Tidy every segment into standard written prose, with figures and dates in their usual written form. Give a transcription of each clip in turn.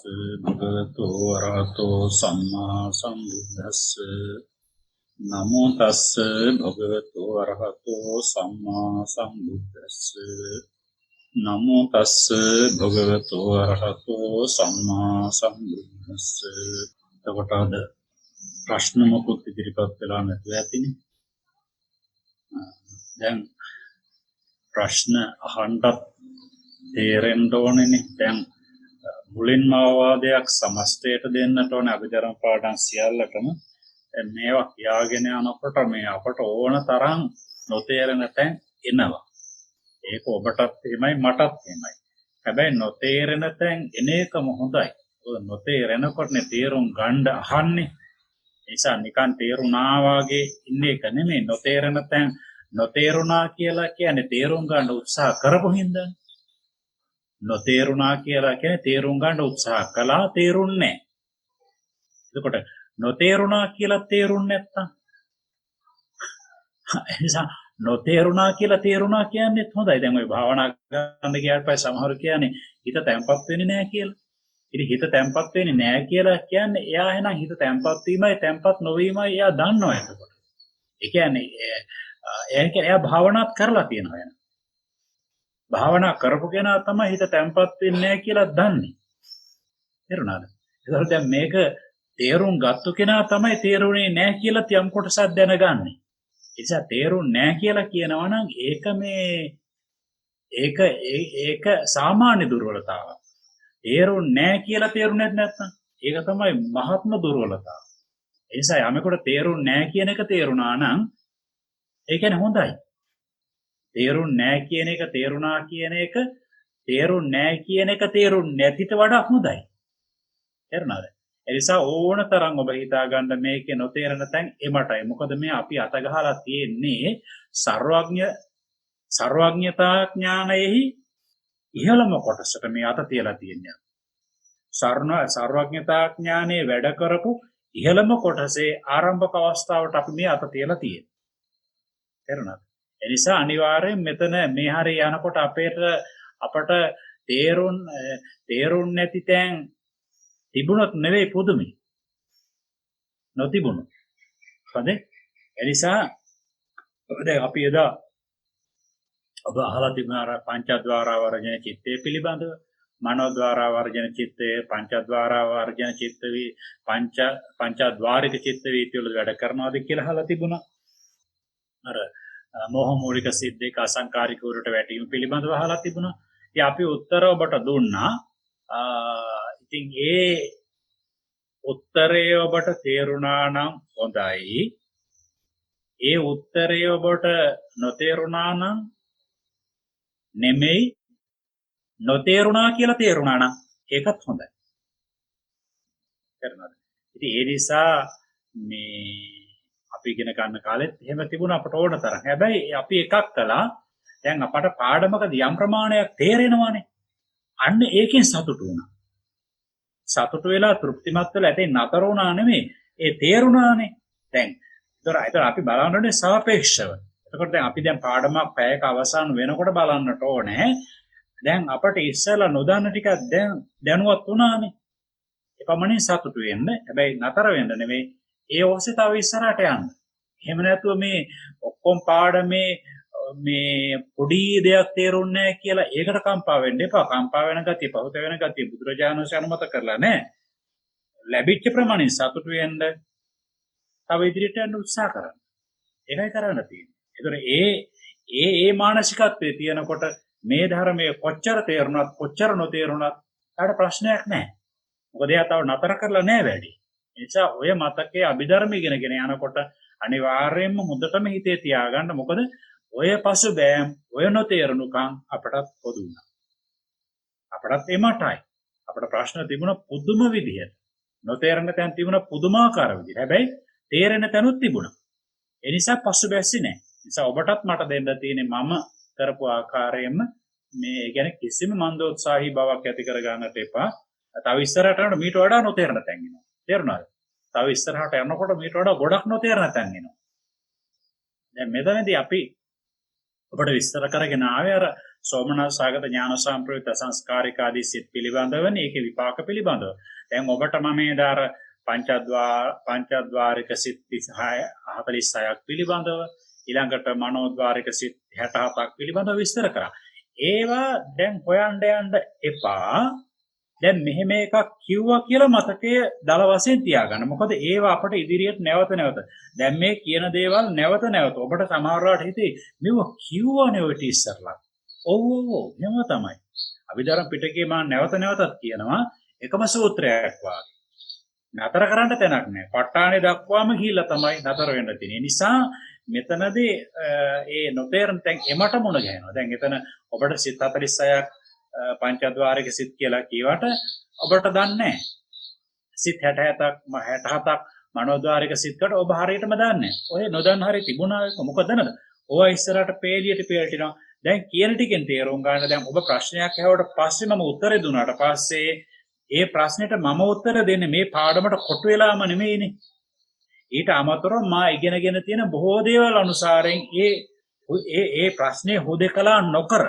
භගවතු වරහතෝ සම්මා සම්බුද්දස්ස නමෝ තස්ස භගවතු වරහතෝ සම්මා සම්බුද්දස්ස නමෝ තස්ස භගවතු වරහතෝ සම්මා සම්බුද්දස්ස. එතකොට අද ප්‍රශ්න මොකුත් ඉදිරිපත් වෙලා නැතුව ඇතිනේ. දැන් ප්‍රශ්න අහන්නත් තේරෙන්න ඕනේනේ. දැන් මුලින්ම අවවාදයක් සමස්තයට දෙන්නට ඕනේ අභිධර්ම පාඩම් සියල්ලටම. මේවා කියාගෙන යනකොට මේ අපට ඕන තරම් නොතේරෙන තැන් එනවා. ඒක ඔබටත් එහෙමයි මටත් එහෙමයි. හැබැයි නොතේරෙන තැන් එන එකම හොඳයි. නොතේරෙනකොටනේ තේරුම් ගන්න අහන්නේ. නිසා නිකන් තේරුණා වගේ ඉන්න එක නෙමෙයි. නොතේරෙන තැන් නොතේරුණා කියලා කියන්නේ තේරුම් ගන්න උත්සාහ කරපු හින්දා. නොතේරුණා කියලා කියන්නේ තේරුම් ගන්න උත්සාහ කළා තේරුන්නේ නැහැ. එතකොට නොතේරුණා කියලා තේරුන්නේ නැත්තම් එනිසා නොතේරුණා කියලා තේරුණා කියන්නේ හොඳයි. දැන් ওই භාවනා කරන්න ගියාට පස්සේ සමහරු කියන්නේ හිත තැම්පත් වෙන්නේ නැහැ කියලා. ඉතින් හිත තැම්පත් වෙන්නේ නැහැ කියලා කියන්නේ එයා එහෙනම් හිත තැම්පත් වීමයි තැම්පත් නොවීමයි එයා දන්නවා එතකොට. ඒ කියන්නේ එයා භාවනාත් කරලා තියෙනවා එහෙනම්. භාවනා කරපු කෙනා තමයි හිත තැම්පත් වෙන්නේ නැහැ කියලා දන්නේ. තේරුණාද? ඒකවල දැන් මේක තේරුම් ගත්ත කෙනා තමයි තේරුනේ නැහැ කියලා තියම් කොටසක් දැනගන්නේ. ඒ නිසා තේරුන්නේ නැහැ කියලා කියනවා නම් ඒක සාමාන්‍ය දුර්වලතාවක්. තේරුන්නේ නැහැ කියලා තේරුනේ නැත්නම් ඒක තමයි මහත්ම දුර්වලතාව. ඒ නිසා යමෙකුට තේරුන්නේ නැහැ කියන එක තේරුණා නම් ඒ කියන්නේ හොඳයි. තේරුන්නේ නැහැ කියන එක තේරුණා කියන එක තේරුන්නේ නැහැ කියන එක තේරුන්නේ නැතිට වඩා හොඳයි. තේරුණාද? ඒ නිසා ඕන තරම් ඔබ හිතා ගන්න මේකේ නොතේරෙන තැන් එමටයි. මොකද මේ අපි අත ගහලා තියෙන්නේ සර්වඥතා ඥානයෙහි ඉහළම කොටසට මේ අත තියලා තියෙනවා. සර්වඥතා ඥානයේ වැඩ කරපු ඉහළම කොටසේ ආරම්භක අවස්ථාවට අපි මේ අත තියලා තියෙනවා. තේරුණාද? ඒ නිසා අනිවාර්යෙන් මෙතන මේ හරිය යනකොට අපට තේරුම් නැති තැන් තිබුණොත් නෙවෙයි පුදුමයි. නොතිබුණොත්. හරිද? ඒ නිසා දැන් අපි එදා ඔබ අහලා තිබුණා පංචද්වාර වර්ජන චිත්තය පිළිබඳව, මනෝද්වාර වර්ජන චිත්තය, පංචද්වාර වර්ජන චිත්ත පංචද්වාරික චිත්ත වීති වල වැඩ කරනවාද කියලා අහලා තිබුණා. අර මෝහ මූලික සිද්දේක අසංකාරික උරට වැටීම පිළිබඳව අහලා තිබුණා. ඉතින් අපි උත්තර ඔබට දුන්නා. ඉතින් ඒ උත්තරය ඔබට තේරුණා නම් හොඳයි. ඒ උත්තරය ඔබට නොතේරුණා නම් නෙමෙයි. නොතේරුණා කියලා තේරුණා නම් ඒකත් හොඳයි. කරනවාද? ඉතින් ඒ නිසා මේ අපි ඉගෙන ගන්න කාලෙත් එහෙම තිබුණා අපට ඕන තරම්. හැබැයි අපි එකක් කළා. දැන් අපට පාඩමකදී යම් ප්‍රමාණයක් තේරෙනවානේ. අන්න ඒකෙන් සතුටු වුණා. සතුටු වෙලා තෘප්තිමත් වෙලා ඇතේ නතර වුණා නෙමෙයි. ඒ තේරුණානේ. දැන් ඒතර අපි බලන්නේ සාපේක්ෂව. එතකොට දැන් අපි දැන් පාඩමක් පැයක අවසන් වෙනකොට බලන්නට ඕනේ. දැන් අපට ඉස්සෙල්ලා නොදන්න ටිකක් දැන් දැනුවත් වුණානේ. ඒ පමණින් සතුටු වෙන්න. හැබැයි නතර වෙන්න නෙමෙයි. ඒ ඔස්සේ තව ඉස්සරහට යන්න. එහෙම නැතුව මේ ඔක්කොම පාඩමේ මේ පොඩි දෙයක් තේරුන්නේ නැහැ කියලා ඒකට කම්පා වෙන්න එපා. කම්පා වෙන ගතිය, පහුත වෙන ගතිය බුදුරජාණන් වහන්සේ අනුමත කරලා නැහැ. ලැබිච්ච ප්‍රමාණය සතුටු වෙන්න තව ඉදිරියට යන්න උත්සාහ කරන්න. ඒකයි කරන්න තියෙන්නේ. ඒතර ඒ මානසිකත්වයේ තියෙනකොට මේ ධර්මයේ කොච්චර තේරුණත් කොච්චර නොතේරුණත් කාට ප්‍රශ්නයක් නැහැ. මොකද එයා තව නතර කරලා නැහැ වැඩි. ඒ නිසා ඔය මතකයේ අභිධර්ම ඉගෙනගෙන යනකොට අනිවාර්යයෙන්ම හොඳටම හිතේ තියාගන්න. මොකද ඔය පසුබෑම් ඔය නොතේරුණුකම් අපටත් පොදු වුණා. අපටත් එමටයි. අපට ප්‍රශ්න තිබුණ පුදුම විදිහට. නොතේරෙන තැන් තිබුණ පුදුමාකාර විදිහට. හැබැයි තේරෙන තැනුත් තිබුණා. ඒ නිසා පසුබැස්සේ නැහැ. ඒ නිසා ඔබටත් මට දෙන්න තියෙන්නේ මම කරපු ආකාරයෙන්ම මේ ගැන කිසිම මන්දෝත්සාහී බවක් ඇති කර ගන්නට එපා. තව ඉස්සරහට යනකොට මීට වඩා නොතේරෙන තැන් එනවා. තේරුණාද? තව ඉස්සරහට යනකොට මීට වඩා ගොඩක් නොතේරෙන තැන් එනවා. දැන් මෙතනදී අපි ඔබට විස්තර කරගෙන ආවේ අර සෝමනස්සාගත ඥාන සම්ප්‍රයුක්ත සංස්කාරික ආදී සිත් පිළිබඳවනේ ඒකේ විපාක පිළිබඳව. දැන් ඔබට මම මේ දාර පංචද්වාරික සිත් 36 46ක් පිළිබඳව ඊළඟට මනෝද්වාරික සිත් 67ක් පිළිබඳව විස්තර කරා. ඒවා දැන් හොයන්න යන්න එපා. දැන් මෙහෙම එකක් කිව්වා කියලා මතකයේ දල වශයෙන් තියාගන්න. මොකද ඒවා අපට ඉදිරියට නැවත දැන් මේ කියන දේවල් නැවත ඔබට සමහරවට හිතේ මෙව කිව්වනේ ඔය ඉස්සරලා. ඔව් එහෙම තමයි. අභිධර්ම පිටකේ මම නැවතත් කියනවා එකම සූත්‍රයක් වාගේ. නතර කරන්න තැනක් නැහැ. ප ဋ ාණේ දක්වාම ගිහිල්ලා තමයි නතර වෙන්න තියෙන්නේ. නිසා මෙතනදී ඒ නොතේරෙන තැන් එමට මුණ ගැහෙනවා. දැන් එතන ඔබට සිත් 46ක් පංචද්වාරික සිත් කියලා කියවට ඔබට දන්නේ නැහැ. සිත් 67ක් මනෝද්වාරික සිත්කට ඔබ හරියටම දන්නේ නැහැ. ඔය නොදන්න හරිය තිබුණා ඒක මොකද දන්නද? ඔය ඉස්සරහට පේලියට පේලිනවා. දැන් කියන ටිකෙන් තේරුම් ගන්න දැන් ඔබ ප්‍රශ්නයක් ඇහුවට පස්සේ මම උත්තරේ දුන්නාට පස්සේ ඒ ප්‍රශ්නෙට මම උත්තර දෙන්නේ මේ පාඩමට කොටු වෙලාම නෙමෙයිනේ. ඊට අමතරව මා ඉගෙනගෙන තියෙන බොහෝ දේවල් අනුසාරයෙන් ඒ ප්‍රශ්නේ හොදකලා නොකර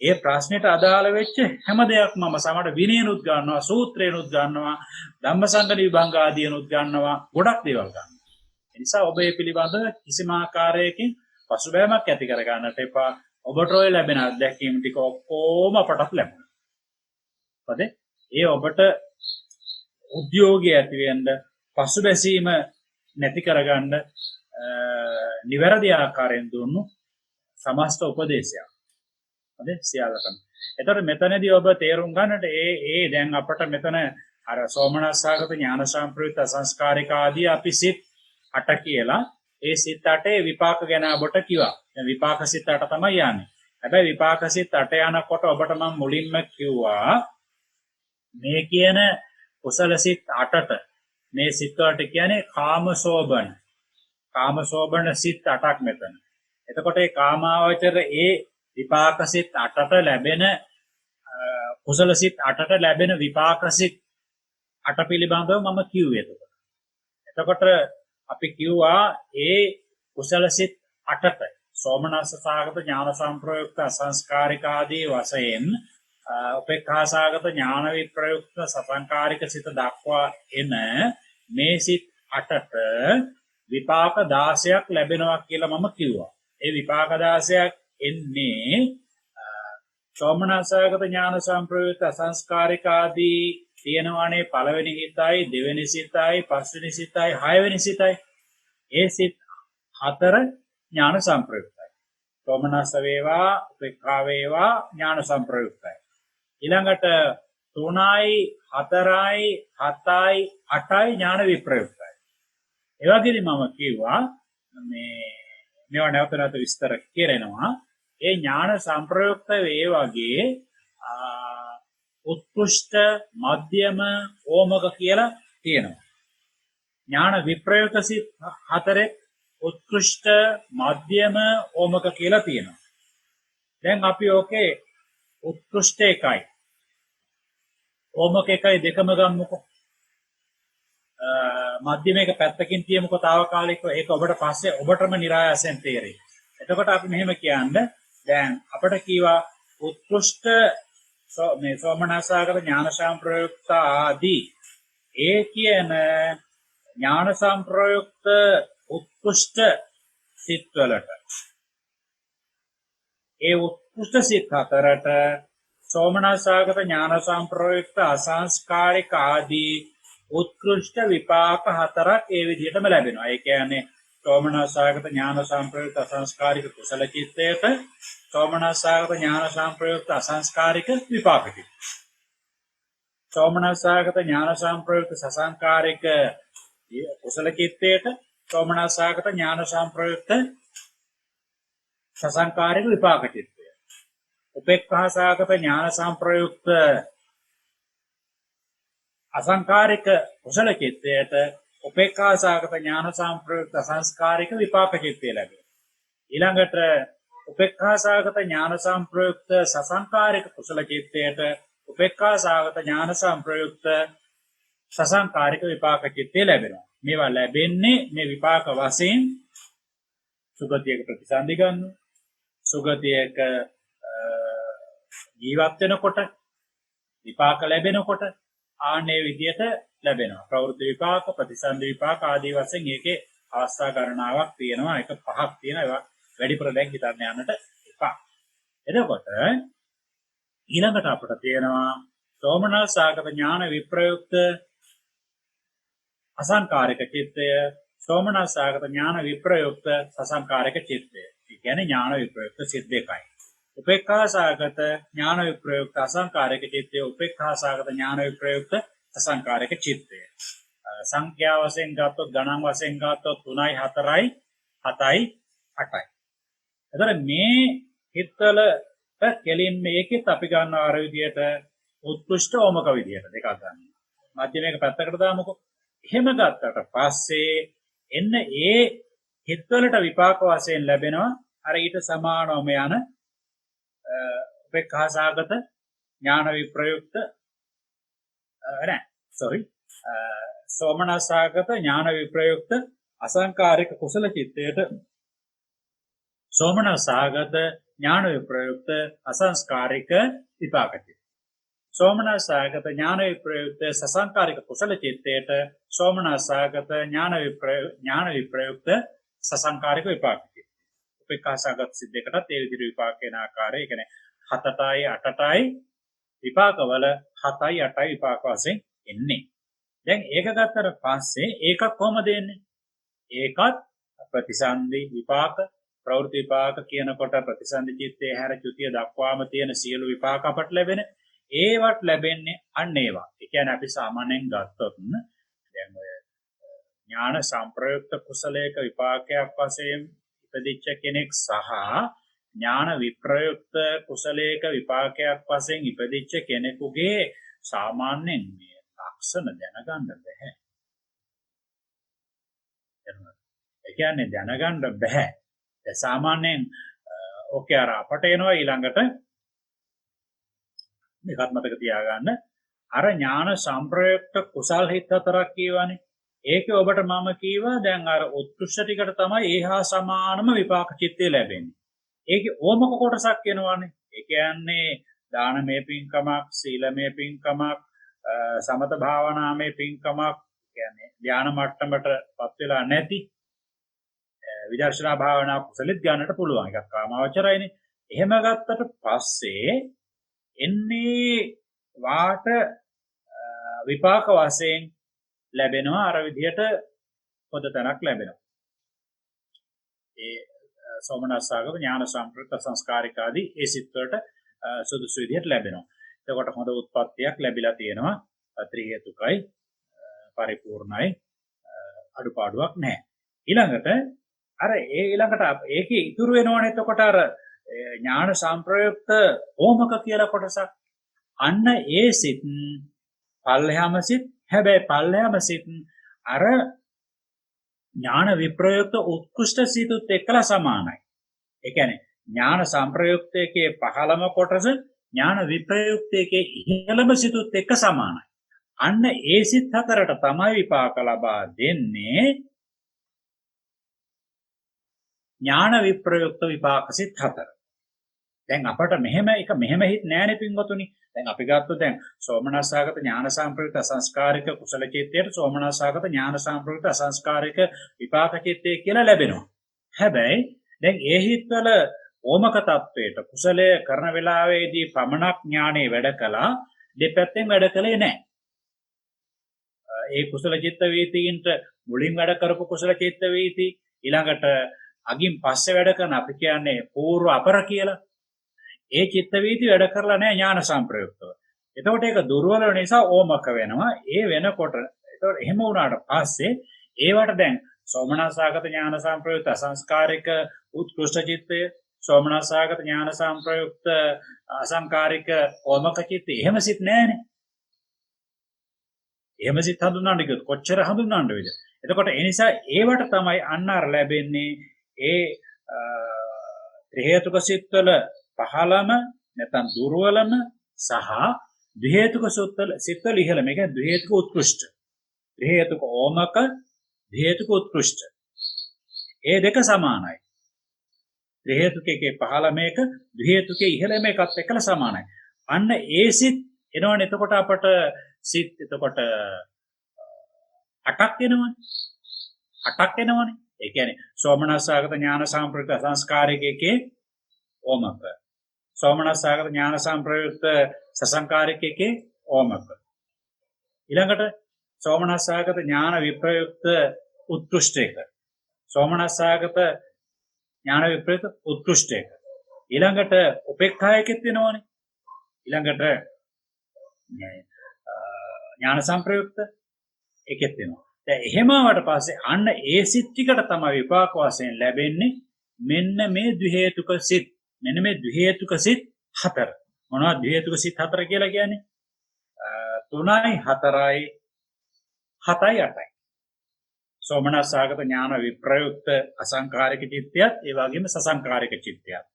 ඒ ප්‍රශ්නෙට අදාළ වෙච්ච හැම දෙයක්ම මම සමහර විනයනුත් ගන්නවා, සූත්‍රේනුත් ගන්නවා, ධම්මසංගණ විභංග ආදීනුත් ගන්නවා, ගොඩක් දේවල් ගන්නවා. ඒ නිසා ඔබ මේ පිළිබඳව කිසිම ආකාරයකින් පසුබෑමක් ඇති කර ගන්නට එපා. ඔබට ඔය ලැබෙන අත්දැකීම් ටික ඔක්කොම අපටත් ලැබුණා. හරිද? ඒ ඔබට උද්‍යෝගය ඇති වෙන්න, පසුබැසීම නැති කරගන්න නිවැරදි ආකාරයෙන් දුන්නු සමස්ත උපදේශයක්. හරිද? සියල්ලටම. එතකොට මෙතනදී ඔබ තේරුම් ගන්නට ඒ දැන් අපට මෙතන අර සෝමනස්සාගත ඥාන සම්ප්‍රයුක්ත සංස්කාරික ආදී අපි සිත් 8 කියලා ඒ සිත් 8 විපාක ගැන ඔබට කිව්වා. දැන් විපාක සිත් 8 තමයි යන්නේ. හැබැයි විපාක සිත් 8 යනකොට ඔබට මම මුලින්ම කිව්වා මේ කියන කුසල සිත් 8ට මේ සිත් වලට කියන්නේ කාමසෝබන සිත් 8ක් මෙතන. එතකොට ඒ කාමාවචර ඒ විපාක සිත් 8ට ලැබෙන කුසල සිත් 8ට ලැබෙන විපාක සිත් 8 පිළිබඳව මම කිව්වේ එතකොට අපි කිව්වා ඒ කුසල සිත් 8ට සෝමනස්ස සාගත ඥාන සම්ප්‍රයුක්ත සංස්කාරික ආදී වශයෙන් උපේක්ඛා සාගත ඥාන විප්‍රයුක්ත සසංකාරික සිත දක්වා එන මේ සිත් 8ට විපාක 16ක් ලැබෙනවා කියලා මම කිව්වා. ඒ විපාක 16ක් එන්නේ සෝමනස්සාගත ඥාන සම්ප්‍රයුක්ත සංස්කාරික ආදී තියෙනවානේ පළවෙනි සිතයි, දෙවෙනි සිතයි, පස්වෙනි සිතයි, හයවෙනි සිතයි. ඒ සිත් 4 ඥාන සම්ප්‍රයුක්තයි. සෝමනස්ස වේවා, උපේක්ඛා වේවා ඥාන සම්ප්‍රයුක්තයි. ඊළඟට 3යි 4යි 7යි 8යි ඥාන විප්‍රයුක්තයි. ඒ වගේදී මම කිව්වා මේවා නැවත විස්තර කරනවා. ඒ ඥාන සම්ප්‍රයුක්ත වේ වගේ උත්කෘෂ්ඨ මධ්‍යම ඕමක කියලා තියෙනවා. ඥාන විප්‍රයුක්ත සිත් 4 උත්කෘෂ්ඨ මධ්‍යම ඕමක කියලා තියෙනවා. දැන් අපි ඕකේ උත්කෘෂ්ඨ එකයි ඕමක එකයි දෙකම ගමුකෝ. මධ්‍යම එක පැත්තකින් තියමුකෝ తాවකාලිකව. ඒක ඔබට පස්සේ ඔබටම નિરાයසෙන් තේරෙයි. එතකොට අපි මෙහෙම කියන්නේ දැන් අපිට කීවා උත්කෘෂ්ඨ මේ සෝමනස්සාගත ඥාන සම්ප්‍රයුක්ත ආදී ඒ කියන ඥාන සම්ප්‍රයුක්ත උත්කෘෂ්ඨ සිත් වලට ඒ උත්කෘෂ්ඨ සිත් 4ට සෝමනස්සාගත ඥාන සම්ප්‍රයුක්ත අසංස්කාරික ආදී උත්කෘෂ්ඨ විපාක 4ක් ඒ විදිහටම ලැබෙනවා. ඒ කියන්නේ සෝමනස්සාගත ඥාන සම්ප්‍රයුක්ත අසංස්කාරික කුසල චිත්තයට සෝමනස්සාගත ඥාන සම්ප්‍රයුක්ත අසංස්කාරික විපාක චිත්ත. සෝමනස්සාගත ඥාන සම්ප්‍රයුක්ත සසංකාරික කුසල චිත්තයට සෝමනස්සාගත ඥාන සම්ප්‍රයුක්ත සසංකාරික විපාක චිත්තය. උපේක්ඛාසාගත ඥාන සම්ප්‍රයුක්ත අසංකාරික කුසල චිත්තයට උපේක්ඛාසාගත ඥාන සම්ප්‍රයුක්ත සංස්කාරික විපාක චිත්තය ලැබෙනවා. ඊළඟට උපේක්ඛාසාගත ඥාන සම්ප්‍රයුක්ත සසංකාරික කුසල චිත්තයට උපේක්ඛාසාගත ඥාන සම්ප්‍රයුක්ත සසංකාරික විපාක චිත්තය ලැබෙනවා. මේවා ලැබෙන්නේ මේ විපාක වශයෙන් සුගතියක ප්‍රතිසන්දි ගන්න, සුගතියක ජීවත් වෙනකොට විපාක ලැබෙනකොට ආන්නේ විදියට ලැබෙනවා. ප්‍රවෘත්ති විපාක, ප්‍රතිසන්දි විපාක ආදී වශයෙන් ඒකේ අවස්ථා ගණනාවක් තියෙනවා. ඒක 5ක් තියෙනවා. ඒවා වැඩිපුර දැන් හිතන්න යන්නට එපා. එතකොට ඊළඟට අපිට තියෙනවා සෝමනස්සාගත ඥාන විප්‍රයුක්ත අසංකාරික චිත්තය, සෝමනස්සාගත ඥාන විප්‍රයුක්ත සසංකාරික චිත්තය. ඒ කියන්නේ ඥාන විප්‍රයුක්ත සිත් දෙකයි. උපේක්ඛාසාගත ඥාන විප්‍රයුක්ත අසංකාරික චිත්තය, උපේක්ඛාසාගත ඥාන විප්‍රයුක්ත අසංකාරික චිත්තය. සංඛ්‍යා වශයෙන් ගත්තොත්, ගණන් වශයෙන් ගත්තොත් 3යි 4යි 7යි 8යි. එතකොට මේ හිතවල කෙලින් මේකෙත් අපි ගන්නවා අර විදියට උත්කෘෂ්ඨ ඕමක විදියට දෙකක් ගන්න. මධ්‍යම එක පැත්තකට දාමුකෝ. එහෙම ගත්තට පස්සේ එන්න ඒ හිතවලට විපාක වශයෙන් ලැබෙනවා අර ඊට සමානවම යන උපේක්ඛාසාගත ඥාන විප්‍රයුක්ත සෝමනස්සාගත ඥාන විප්‍රයුක්ත අසංකාරික කුසල චිත්තයට සෝමනස්සාගත ඥාන විප්‍රයුක්ත අසංස්කාරික විපාක චිත්ත. සෝමනස්සාගත ඥාන විප්‍රයුක්ත සසංකාරික කුසල චිත්තයට සෝමනස්සාගත ඥාන විප්‍රයුක්ත සසංකාරික විපාක චිත්ත. උපේක්ඛාසාගත සිත් දෙකටත් ඒ විදිහට විපාක වෙන ආකාරය. ඒ කියන්නේ 7ටයි 8ටයි විපාකවල 7යි 8යි විපාක වශයෙන් එන්නේ. දැන් ඒක ගත්තට පස්සේ ඒකක් කොහමද එන්නේ? ඒකත් ප්‍රතිසන්දි විපාක, ප්‍රවෘත්ති විපාක කියනකොට ප්‍රතිසන්දි චිත්තේ හැර චුතිය දක්වාම තියෙන සියලු විපාක අපට ලැබෙන ඒවට ලැබෙන්නේ අන්න ඒවා. ඒ කියන්නේ අපි සාමාන්‍යයෙන් ගත්තොත් දැන් ඔය ඥාන සංප්‍රයුක්ත කුසලයක විපාකයක් වශයෙන් ඉපදිච්ච කෙනෙක් සහ ඥාන විප්‍රයුක්ත කුසලයක විපාකයක් වශයෙන් ඉපදිච්ච කෙනෙකුගේ සාමාන්‍යයෙන් මේ ලක්ෂණ දැනගන්න බෑ. ඒ කියන්නේ දැනගන්න බෑ. ඒ සාමාන්‍යයෙන් ඕකේ අර අපට එනවා ඊළඟට මේකත් මතක තියාගන්න. අර ඥාන සංප්‍රයුක්ත කුසල් හිත හතරක් කියවනේ. ඒකේ ඔබට මම කීවා දැන් අර උත්කෘෂ්ඨ ටිකට තමයි ඒහා සමානම විපාක චිත්තය ලැබෙන්නේ. ඒකේ ඕමක කොටසක් වෙනවානේ. ඒ කියන්නේ දානමය පින්කමක්, සීලමය පින්කමක්, සමත භාවනාමය පින්කමක්, කියන්නේ ධානා මට්ටමටපත් වෙලා නැති විදර්ශනා භාවනා කුසලෙත් ගන්නට පුළුවන්. එකක් කාමාවචරයිනේ. එහෙම ගත්තට පස්සේ එන්නේ වාට විපාක වශයෙන් ලැබෙනවා අර විදිහට පොද තැනක් ලැබෙනවා. ඒ සෝමනස්සාගත ඥාන සංප්‍රයුක්ත සංස්කාරික ආදී ඒ සිත් වලට සුදුසු විදිහට ලැබෙනවා. එතකොට හොඳ උත්පත්තියක් ලැබිලා තියෙනවා. ත්‍රි හේතුකයි, පරිපූර්ණයි, අඩුපාඩුවක් නැහැ. ඊළඟට ඒකේ ඉතුරු වෙනවනේ එතකොට අර ඥාන සංප්‍රයුක්ත ඕමක කියලා කොටසක්. අන්න ඒ සිත් පල්ලෙහාම සිත්. හැබැයි පල්ලෙහාම සිත් අර ඥාන විප්‍රයුක්ත උත්කෘෂ්ඨ සිතුත් එක්කලා සමානයි. ඒ කියන්නේ ඥාන සංප්‍රයුක්තයේ පහළම කොටස ඥාන විප්‍රයුක්තයේ ඉහළම සිතුත් එක්ක සමානයි. අන්න ඒ සිත් හතරට තමයි විපාක ලබා දෙන්නේ ඥාන විප්‍රයුක්ත විපාක සිත් හතර. දැන් අපට මෙහෙම හිත නෑනේ පින්වතුනි. දැන් අපි ගත්තොත් දැන් සෝමනස්සාගත ඥාන සංප්‍රයුක්ත අසංස්කාරික කුසල චිත්තයට සෝමනස්සාගත ඥාන සංප්‍රයුක්ත අසංස්කාරික විපාක චිත්තය කියලා ලැබෙනවා. හැබැයි දැන් ඒ හිත්වල ඕමක තත්වයට කුසලය කරන වෙලාවේදී පමණක් ඥානෙ වැඩ කළා, දෙපැත්තෙන් වැඩ කළේ නැහැ. ඒ කුසල චිත්ත වීතීන්ට මුලින් වැඩ කරපු කුසල චිත්ත වීති ඊළඟට අගින් පස්සේ වැඩ කරන අපි කියන්නේ పూర్ව අපර කියලා. ඒ චිත්ත වීති වැඩ කරලා නැහැ ඥාන සංප්‍රයුක්තව. එතකොට ඒක දුර්වල නිසා ඕමක වෙනවා. ඒ වෙනකොට එතකොට එහෙම වුණාට පස්සේ ඒවට දැන් සෝමනස්සාගත ඥාන සංප්‍රයුක්ත අසංස්කාරික උත්කෘෂ්ඨ චිත්තය, සෝමනස්සාගත ඥාන සංප්‍රයුක්ත අසංකාරික ඕමක චිත්තය එහෙම සිත් නැහැනේ. එහෙම සිත් හඳුන්වන්න කිව්වොත් කොච්චර හඳුන්වන්නද? එතකොට ඒ නිසා ඒවට තමයි අන්නාර ලැබෙන්නේ ඒ ත්‍රි හේතුක සිත්වල පහළම නැත්නම් දුර්වලම සහ ද්වි හේතුක සිත්වල ඉහළම. ඒ කියන්නේ ද්වි හේතුක උත්කෘෂ්ඨ, ත්‍රි හේතුක ඕමක, ද්වි හේතුක උත්කෘෂ්ඨ. ඒ දෙක සමානයි. ත්‍රි හේතුකයේ පහළම එක, ද්වි හේතුකයේ ඉහළම එකත් එක්කලා සමානයි. අන්න ඒ සිත් එනවනේ. එතකොට අපට සිත් එතකොට 8ක් එනවනේ. 8ක් එනවනේ. ඒ කියන්නේ සෝමනස්සාගත ඥාන සම්ප්‍රයුක්ත සංස්කාරිකයේ ඕමක. සෝමනස්සාගත ඥාන සම්ප්‍රයුක්ත සසංකාරිකයේ ඕමක. ඊළඟට සෝමනස්සාගත ඥාන විප්‍රයුක්ත උත්කෘෂ්ඨයක. සෝමනස්සාගත ඥාන විප්‍රයුක්ත උත්කෘෂ්ඨයක. ඊළඟට උපේක්ඛායකෙත් වෙනවනේ. ඊළඟට ඥාන සම්ප්‍රයුක්ත එකෙත් වෙනවා. දැන් එහෙම ආවට පස්සේ අන්න ඒ සිත් ටිකට තමයි විපාක වශයෙන් ලැබෙන්නේ මෙන්න මේ ද්වි හේතුක සිත්. මෙන්න මේ ද්වි හේතුක සිත් 4. මොනවද ද්වි හේතුක සිත් 4 කියලා කියන්නේ? 3යි 4යි 7යි 8යි. සෝමනස්සාගත ඥාන විප්‍රයුක්ත අසංකාරික චිත්තයත් ඒ වගේම සසංකාරික චිත්තයත්.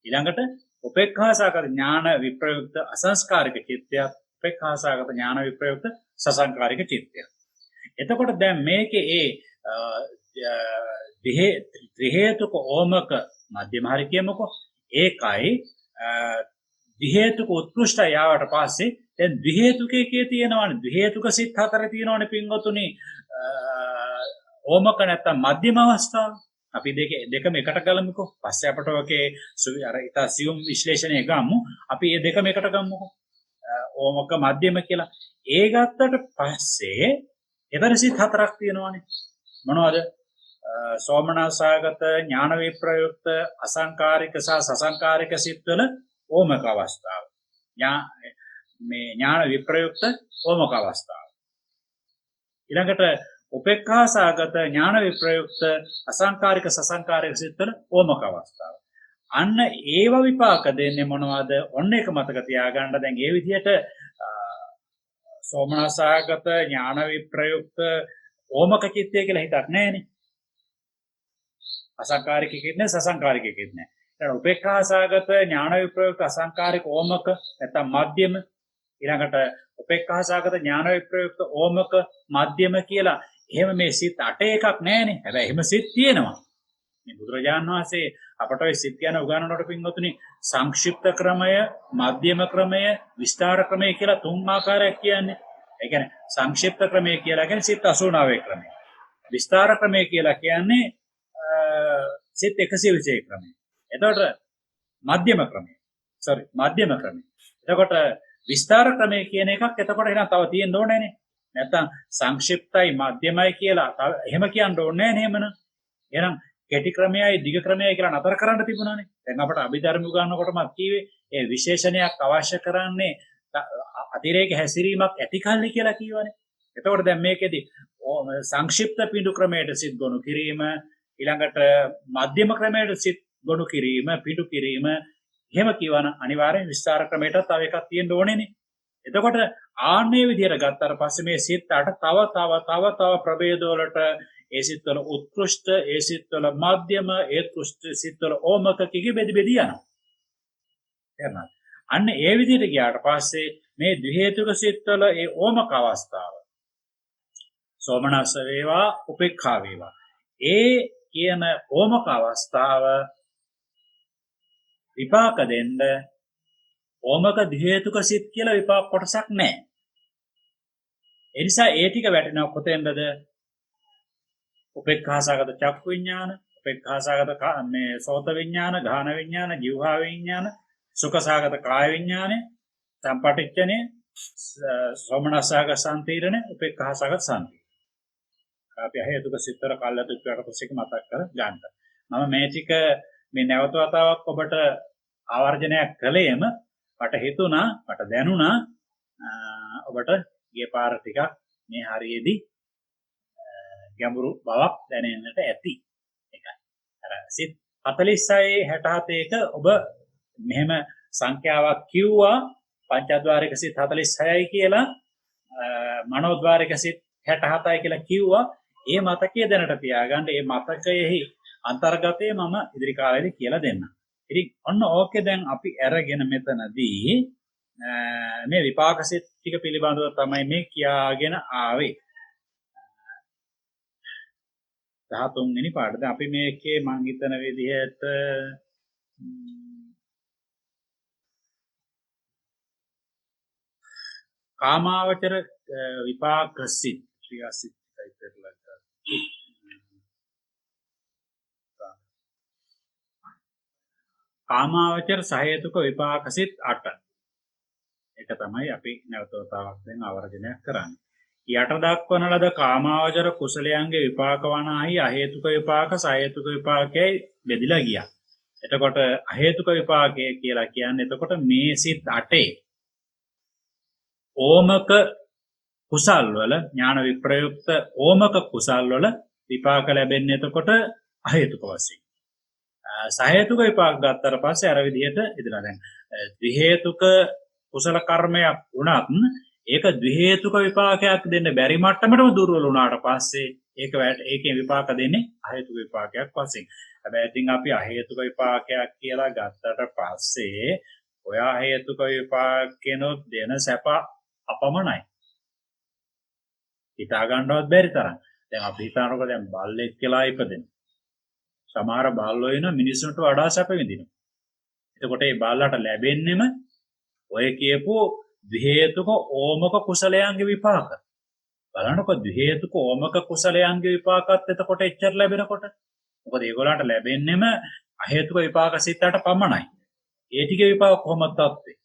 ඊළඟට උපේක්ඛාසගත ඥාන විප්‍රයුක්ත අසංස්කාරික චිත්තයත් උපේක්ඛාසගත ඥාන විප්‍රයුක්ත සසංකාරික චිත්තයත්. එතකොට දැන් මේකේ ඒ ත්‍රි හේතුක ඕමක මධ්‍යම හරි කියමුකෝ. ඒකයි ද්වි හේතුක උත්කෘෂ්ඨය යාවට පස්සේ දැන් ද්වි හේතුකයේ තියෙනවනේ. ද්වි හේතුක සිත් 4 තියෙනවනේ පින්වතුනි. ඕමක නැත්තම් මධ්‍යම අවස්ථාව. අපි දෙකම එකට ගලමුකෝ. පස්සේ අපට ඔකේ අර ඉතා සියුම් විශ්ලේෂණය ගමු. අපි මේ දෙකම එකට ගමුකෝ. ඕමක මධ්‍යම කියලා. ඒ ගත්තට පස්සේ එතන සිත් 4ක් තියෙනවානේ. මොනවද? සෝමනස්සාගත ඥාන විප්‍රයුක්ත අසංකාරික සහ සසංකාරික සිත්වල ඕමක අවස්ථාව. මේ ඥාන විප්‍රයුක්ත ඕමක අවස්ථාව. ඊළඟට උපේක්ඛාසගත ඥාන විප්‍රයුක්ත අසංකාරික සසංකාරික සිත්වල ඕමක අවස්ථාව. අන්න ඒව විපාක දෙන්නේ මොනවද? ඔන්න එක මතක තියාගන්න. දැන් ඒ විදිහට සෝමනස්සාගත ඥාන විප්‍රයුක්ත ඕමක චිත්තය කියලා හිතක් නැහැනේ. අසංකාරිකෙකින් නැහැ සසංකාරිකෙකින් නැහැ. ඊට උපේක්ඛාසගත ඥාන විප්‍රයුක්ත අසංකාරික ඕමක නැත්නම් මධ්‍යම. ඊළඟට උපේක්ඛාසගත ඥාන විප්‍රයුක්ත ඕමක මධ්‍යම කියලා එහෙම මේ සිත් 8 එකක් නැහැනේ. හැබැයි එහෙම සිත් තියෙනවා. මේ බුදුරජාණන් වහන්සේ අපට ඔය සිත් ගැන උගන්වනකොට පින්වතුනි සංක්ෂිප්ත ක්‍රමය, මධ්‍යම ක්‍රමය, විස්තාර ක්‍රමය කියලා 3 ආකාරයක් කියන්නේ. ඒ කියන්නේ සංක්ෂිප්ත ක්‍රමය කියලා කියන්නේ සිත් 89 ක්‍රමය. විස්තාර ක්‍රමය කියලා කියන්නේ සිත් 120 ක්‍රමය. එතකොට මධ්‍යම ක්‍රමය. එතකොට විස්තාර ක්‍රමය කියන එකක් එතකොට එහෙනම් තව තියෙන්න ඕනේ නේ. නැත්තම් සංක්ෂිප්තයි මධ්‍යමයි කියලා එහෙම කියන්න ඕනේ නෑ නේමන. එහෙනම් කෙටි ක්‍රමයයි දිග ක්‍රමයයි කියලා නතර කරන්න තිබුණානේ. දැන් අපට අභිධර්ම උගන්වනකොටම කිව්වේ ඒ විශේෂණයක් අවශ්‍ය කරන්නේ අතිරේක හැසිරීමක් ඇති කල්ලි කියලා කියවනේ. එතකොට දැන් මේකෙදි සංක්ෂිප්ත පිඬු ක්‍රමයට සිත් ගොනු කිරීම, ඊළඟට මධ්‍යම ක්‍රමයට සිත් ගොනු කිරීම, පිඬු කිරීම එහෙම කියවන අනිවාර්යෙන් විස්තර ක්‍රමයට තව එකක් තියෙන්න ඕනේනේ. එතකොට ආන්නේ විදිහට ගත්තාට පස්සේ මේ සිත් 8 තව ප්‍රභේද වලට ඒ සිත්වල උත්කෘෂ්ඨ, ඒ සිත්වල මධ්‍යම, ඒ උත්කෘෂ්ඨ සිත්වල ඕමක කිගේ බෙදි යනවා. එහෙනම් අන්න ඒ විදිහට ගියාට පස්සේ මේ ද්වි හේතුක සිත්වල ඒ ඕමක අවස්ථාව සෝමනස්ස වේවා උපේක්ඛා වේවා. ඒ කියන ඕමක අවස්ථාව විපාක දෙන්න ඕමක ද්වි හේතුක සිත් කියලා විපාක කොටසක් නැහැ. ඒ නිසා ඒ ටික වැටෙනවා කොතෙන්ද? උපේක්ඛාසගත චක්කු විඥාන, උපේක්ඛාසගත මේ සෝත විඥාන, ගාහන විඥාන, જીවහා විඥාන, සුඛසගත කාය විඥාන, සම්පටිච්ඡනේ, සෝමනස්සගත සම්තීරණ, උපේක්ඛාසගත සම්තීරණ. අපි හේතුක සිත්තර කල්ලාතු ඊට පස්සේ මතක් කර ගන්න. මම මේ ටික මේ නැවත වතාවක් ඔබට ආවර්ජනයක් කළේම මට හිතුණා, මට දැනුණා ඔබට ගිය පාර ටිකක් මේ හරියේදී ගැඹුරු බවක් දැනෙන්නට ඇති. ඒකයි. අර සිත් 46 67ක ඔබ මෙහෙම සංඛ්‍යාවක් කිව්වා පංචද්වාරික සිත් 46යි කියලා මනෝද්වාරික සිත් 67යි කියලා කිව්වා. ඒ මතකයේ දැනට තියාගන්න. ඒ මතකයේහි අන්තර්ගතයේ මම ඉදිරි කාලේදී කියලා දෙන්නම්. ඉතින් ඔන්න ඕකේ දැන් අපි අරගෙන මෙතනදී මේ විපාක සිත් ටික පිළිබඳව තමයි මේ කියාගෙන ආවේ. 13 වෙනි පාඩ. දැන් අපි මේකේ මං හිතන විදිහට කාමාවචර විපාක සිත් ක්‍රියාසිත කාමාවචර සහේතුක විපාක සිත් 8. ඒක තමයි අපි නැවතවතාවක් දැන් ආවර්ජනයක් කරන්නේ. යට දක්වන ලද කාමාවචර කුසලයන්ගේ විපාක වනාහි අහේතුක විපාක සහේතුක විපාකයයි බෙදිලා ගියා. එතකොට අහේතුක විපාකය කියලා කියන්නේ එතකොට මේ සිත් 8 ඕමක කුසල් වල ඥාන විප්‍රයුක්ත ඕමක කුසල් වල විපාක ලැබෙන්නේ එතකොට අහේතුක වශයෙන්. සහේතුක විපාක ගත්තට පස්සේ අර විදිහට ඉදලා දැන් ද්වි හේතුක කුසල කර්මයක් වුණත් ඒක ද්වි හේතුක විපාකයක් දෙන්න බැරි මට්ටමටම දුර්වල වුණාට පස්සේ ඒකේ විපාක දෙන්නේ අහේතුක විපාකයක් වශයෙන්. හැබැයි ඉතින් අපි අහේතුක විපාකයක් කියලා ගත්තට පස්සේ ඔය අහේතුක විපාකේනොත් දෙන සැප අපමණයි. හිතා ගන්නවත් බැරි තරම්. දැන් අපි හිතනකොට දැන් බල්ලෙක් කියලා ඉපදෙන. සමහර බල්ලෝ වෙන මිනිස්සුන්ට වඩා සැප විඳිනවා. එතකොට මේ බල්ලට ලැබෙන්නෙම ඔය කියපු ද්වි හේතුක ඕමක කුසලයන්ගේ විපාක. බලන්නකො ද්වි හේතුක ඕමක කුසලයන්ගේ විපාකත් එතකොට එච්චර ලැබෙනකොට. මොකද ඒගොල්ලන්ට ලැබෙන්නෙම අහේතුක විපාක සිතට පමණයි. ඒ ටිකේ විපාක කොහොමද තත්ත්වේ?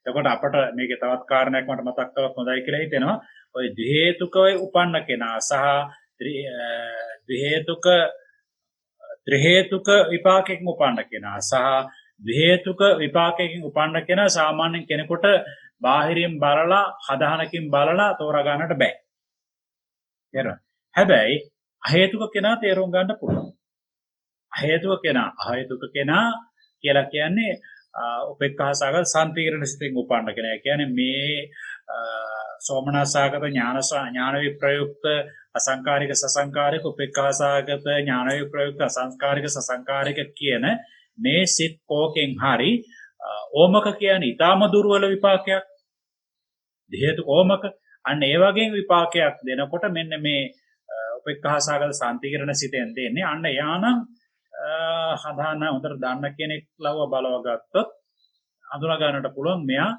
එතකොට අපට මේකේ තවත් කාරණයක් මට මතක් කරලා හොඳයි කියලා හිතෙනවා. ඔය ද්වි හේතුකව උපන්න කෙනා සහ ත්‍රි හේතුක විපාකයෙන් උපන්න කෙනා සහ ද්වි හේතුක විපාකයෙන් උපන්න කෙනා සාමාන්‍යයෙන් කෙනෙකුට බාහිරින් බලලා හදහනකින් බලලා තෝරා ගන්නට බෑ. තේරුණා? හැබැයි අහේතුක කෙනා තේරුම් ගන්න පුළුවන්. අහේතුක කෙනා කියලා කියන්නේ උපේක්ඛාසගත සම්පීර්ණ සිතින් උපන්න කෙනා. කියන්නේ මේ සෝමනසාගත ඥාන විප්‍රයුක්ත අසංකාරික සසංකාරික උපේක්ඛාසගත ඥාන විප්‍රයුක්ත අසංකාරික සසංකාරික කියන මේ සිත් කෝකෙන් හරි ඕමක කියන්නේ ඊටම දුර්වල විපාකයක්. හේතු ඕමක අන්න ඒ වගේ විපාකයක් දෙනකොට මෙන්න මේ උපේක්ඛාසගත සම්පීර්ණ සිතෙන් දෙන්නේ අන්න යානම් හදාන හොඳට දන්න කෙනෙක් ලව බලව ගත්තොත් අඳුනා ගන්නට පුළුවන් මෙයා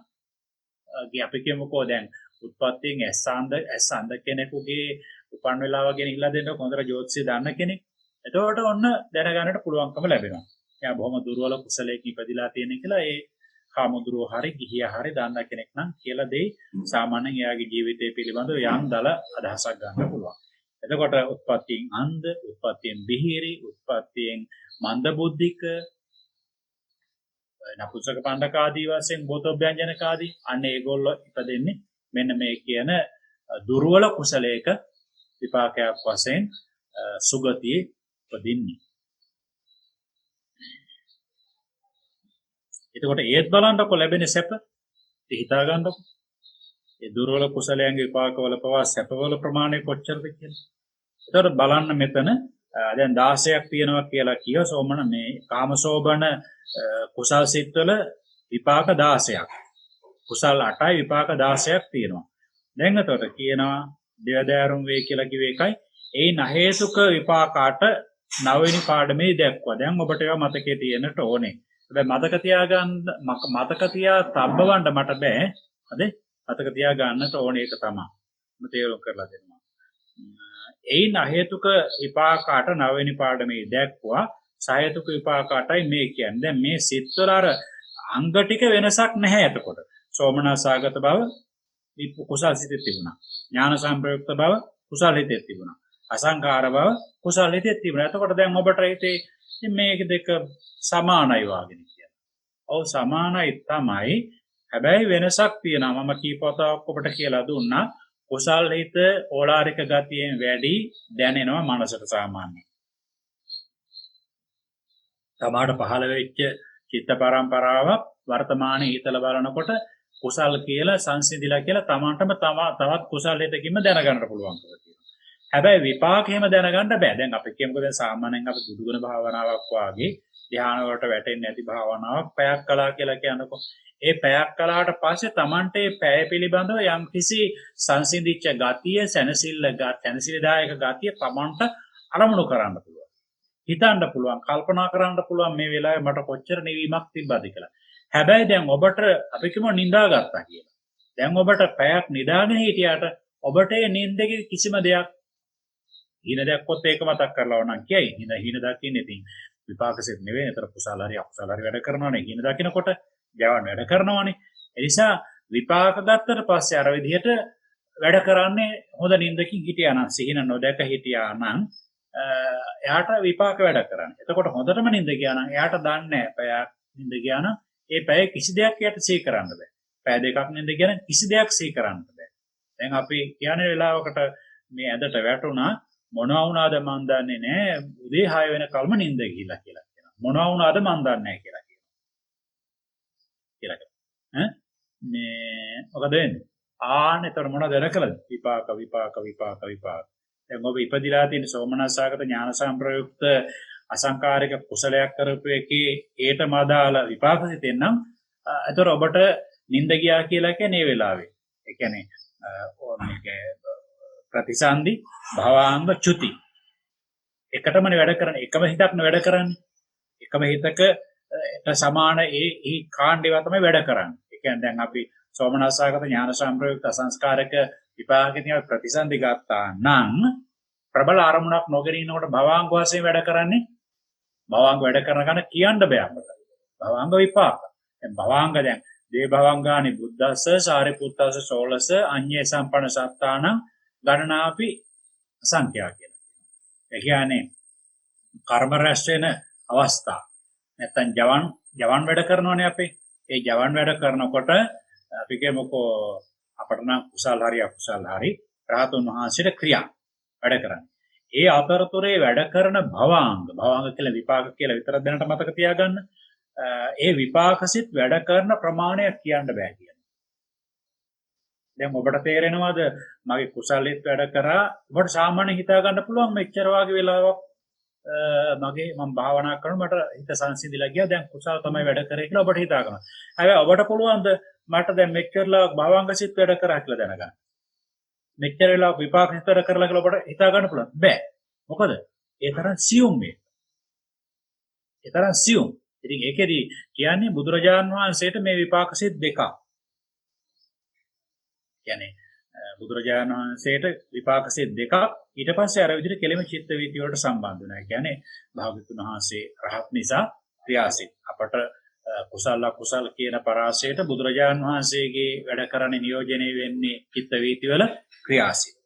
අපි කියමුකෝ දැන් උත්පත්තියෙන් ඇස් අන්ධ කෙනෙකුගේ උපන් වෙලාව ගැන ඉල්ලා දෙන්න හොඳට ජ්‍යොතිෂය දන්න කෙනෙක්. එතකොට ඔන්න දැනගන්නට පුළුවන්කම ලැබෙනවා. එයා බොහොම දුර්වල කුසලයක ඉපදිලා තියෙන කියලා ඒ කාමදුරෝ හරි ගිහියා හරි දන්න කෙනෙක් නම් කියලා දෙයි. සාමාන්‍යයෙන් එයාගේ ජීවිතය පිළිබඳව යම් දල අදහසක් ගන්න පුළුවන්. එතකොට උත්පත්තියෙන් අන්ධ, උත්පත්තියෙන් බිහිරි, උත්පත්තියෙන් මන්ද බුද්ධික, නපුසක පණ්ඩකාදී වශයෙන් බෝතෝභ්‍යංජනකාදී අන්න ඒගොල්ලෝ ඉපදෙන්නේ මෙන්න මේ කියන දුර්වල කුසලයක විපාකයක් වශයෙන් සුගතියේ උපදින්නේ. එතකොට ඒත් බලන්නකො ලැබෙන සැප හිතා ගන්නකො. ඒ දුර්වල කුසලයන්ගේ විපාකවල පවා සැපවල ප්‍රමාණය කොච්චරද කියලා. එතකොට බලන්න මෙතන දැන් 16ක් තියෙනවා කියලා කියව සෝමන මේ කාමසෝබන කුසල් සිත්වල විපාක 16ක්. කුසල් 8යි විපාක 16ක් තියෙනවා. දැන් එතකොට කියනවා දෙවදාරුම් වේ කියලා කිව්ව එකයි ඒ නහේතුක විපාක 8 9වෙනි පාඩමේ දැක්වා. දැන් ඔබට ඒවා මතකයේ තියෙන්නට ඕනේ. හැබැයි මතක තියා තබ්බවන්න මට බෑ. හරි? මතක තියා ගන්නට ඕනේ ඒක තමයි. මම තේරුම් කරලා දෙනවා. එයින් අහේතුක විපාක 8 9වෙනි පාඩමේ දැක්වා. සහේතුක විපාක 8යි මේ කියන්නේ. දැන් මේ සිත්වල අර අංග ටික වෙනසක් නැහැ එතකොට. සෝමනසාගත බව කුසල් සිතේ තිබුණා. ඥාන සම්ප්‍රයුක්ත බව කුසල් හිතේ තිබුණා. අසංකාර බව කුසල් හිතේ තිබුණා. එතකොට දැන් ඔබට හිතේ මේක දෙක සමානයි වාගෙන කියන්නේ. ඔව් සමානයි තමයි. හැබැයි වෙනසක් තියෙනවා. මම කීපවතාවක් ඔබට කියලා දුන්නා. කුසල් හිත ඕලාරික ගතියෙන් වැඩි දැනෙනවා මනසට සාමාන්‍යයෙන්. තමාට පහළ වෙච්ච චිත්ත පරම්පරාවක් වර්තමානයේ හිතලා බලනකොට කුසල් කියලා සංසිඳිලා කියලා තමන්ටම තවත් කුසල් හිතකින්ම දැනගන්න පුළුවන්කම තියෙනවා. හැබැයි විපාක එහෙම දැනගන්න බෑ. දැන් අපි කියමුකෝ දැන් සාමාන්‍යයෙන් අපි බුදුගුණ භාවනාවක් වාගේ ධ්‍යාන වලට වැටෙන්නේ නැති භාවනාවක් පැයක් කළා කියලා කියනකො. ඒ පැයක් කළාට පස්සේ තමන්ට ඒ පැය පිළිබඳව යම්කිසි සංසිඳිච්ච ගතිය, සැනසීමදායක ගතිය තමන්ට අරමුණු කරන්න පුළුවන්. හිතන්න පුළුවන්, කල්පනා කරන්න පුළුවන් මේ වෙලාවේ මට කොච්චර නිවීමක් තිබ්බද කියලා. හැබැයි දැන් ඔබට අපි කිව්ව නිදාගත්තා කියලා. දැන් ඔබට පැයක් නිදාගෙන හිටියාට ඔබට ඒ නිින්දේ කිසිම දෙයක් හින දැක්කොත් ඒක මතක් කරලා වුණා කියයි. හින දකින්නේ ඉතින් විපාකසෙත් නෙවෙයි. ඒතර කුසල හරි අකුසල හරි වැඩ කරනවනේ. හින දකින්නකොට ජවන් වැඩ කරනවනේ. ඒ නිසා විපාක ගත්තට පස්සේ අර විදිහට වැඩ කරන්නේ හොඳ නිින්දකින් හිටියා නම් සිහින නොදැක හිටියා නම් එයාට විපාක වැඩ කරන්නේ. එතකොට හොඳටම නිින්ද ගියා නම් එයාට දන්නේ නැහැ. පැයක් නිින්ද ගියා නම් ඒ පැය කිසි දෙයක් එයාට සිහි කරන්න බෑ. පැය දෙකක් නිින්ද ගියා නම් කිසි දෙයක් සිහි කරන්න බෑ. දැන් අපි කියන වෙලාවකට මේ ඇඳට වැටුණා මොනවා වුණාද මන් දන්නේ නැහැ. උදේ 6 වෙනකල්ම නිින්ද ගිහිලා කියලා කියනවා. මොනවා වුණාද මන් දන්නේ නැහැ කියලා කියනවා. මේ මොකද වෙන්නේ? ආනෙතර මොනවද වෙන කළද? විපාක. දැන් ඔබ ඉපදිලා තියෙන සෝමනස්සාගත ඥාන සම්ප්‍රයුක්ත අසංකාරික කුසලයක් කරපු එකේ ඒටම අදාළ විපාක සිතෙන් නම් ඒතර ඔබට නිින්ද ගියා කියලා කියන්නේ මේ වෙලාවේ. ඒ කියන්නේ මේක ප්‍රතිසන්දි භවාංග චුති එකටමනේ වැඩ කරන්නේ. එකම හිතක්නේ වැඩ කරන්නේ. එකම හිතක සමාන ඒ කාණ්ඩේවා තමයි වැඩ කරන්නේ. ඒ කියන්නේ දැන් අපි සෝමනස්සාගත ඥාන සම්ප්‍රයුක්ත අසංස්කාරක විපාකයෙන් ප්‍රතිසන්දි ගත්තා නම් ප්‍රබල අරමුණක් නොගෙන ඉන්නකොට භවාංග වශයෙන් වැඩ කරන්නේ. භවාංග වැඩ කරන ගන්න කියන්න බෑ අපට. භවාංග විපාක. දැන් භවාංග දැන් දේ භවංගානි බුද්දස්ස සාරිපුත්තස්ස සෝලස අඤ්ඤේ සම්පන්න සත්තාන ගණනාපි සංඛ්‍යා කියලා. ඒ කියන්නේ කර්ම රැස් වෙන අවස්ථා. නැත්තම් ජවන් වැඩ කරනවනේ අපි. ඒ ජවන් වැඩ කරනකොට අපි කියමුකෝ අපට නම් කුසල් හරි අකුසල් හරි රහතුන් වහන්සේට ක්‍රියා වැඩ කරන්නේ. ඒ අතරතුරේ වැඩ කරන භවාංග කියලා විපාක කියලා විතර දැනට මතක තියාගන්න. ඒ විපාකසිත වැඩ කරන ප්‍රමාණයක් කියන්න බෑ කියන්නේ. දැන් ඔබට තේරෙනවද මගේ කුසලෙත් වැඩ කරා ඔබට සාමාන්‍ය හිතා ගන්න පුළුවන් මෙච්චර වාගේ වෙලාවක් මම භාවනා කරනකොට මට හිත සංසිඳිලා ගියා දැන් කුසල තමයි වැඩ කරේ කියලා ඔබට හිතා ගන්න. හැබැයි ඔබට පුළුවන්ද මට දැන් මෙච්චරලා භවංගසිත වැඩ කරා කියලා දැනගන්න. මෙච්චර වෙලා විපාකසිත වැඩ කරලා කියලා ඔබට හිතා ගන්න පුළුවන්. බෑ. මොකද ඒ තරම් සියුම් මේ. ඒ තරම් සියුම්. ඉතින් ඒකෙදි කියන්නේ බුදුරජාන් වහන්සේට මේ විපාකසිත දෙකක්. කියන්නේ බුදුරජාණන් වහන්සේට විපාකසිත දෙකක් ඊට පස්සේ අර විදිහට කෙලෙම චිත්ත වීති වලට සම්බන්ධ වෙනවා. කියන්නේ භාග්‍යවතුන් වහන්සේ රහත් නිසා ක්‍රියාසිත. අපට කුසල අකුසල කියන පරාසයට බුදුරජාණන් වහන්සේගේ වැඩ කරන්නේ නියෝජනය වෙන්නේ චිත්ත වීති වල ක්‍රියාසිත.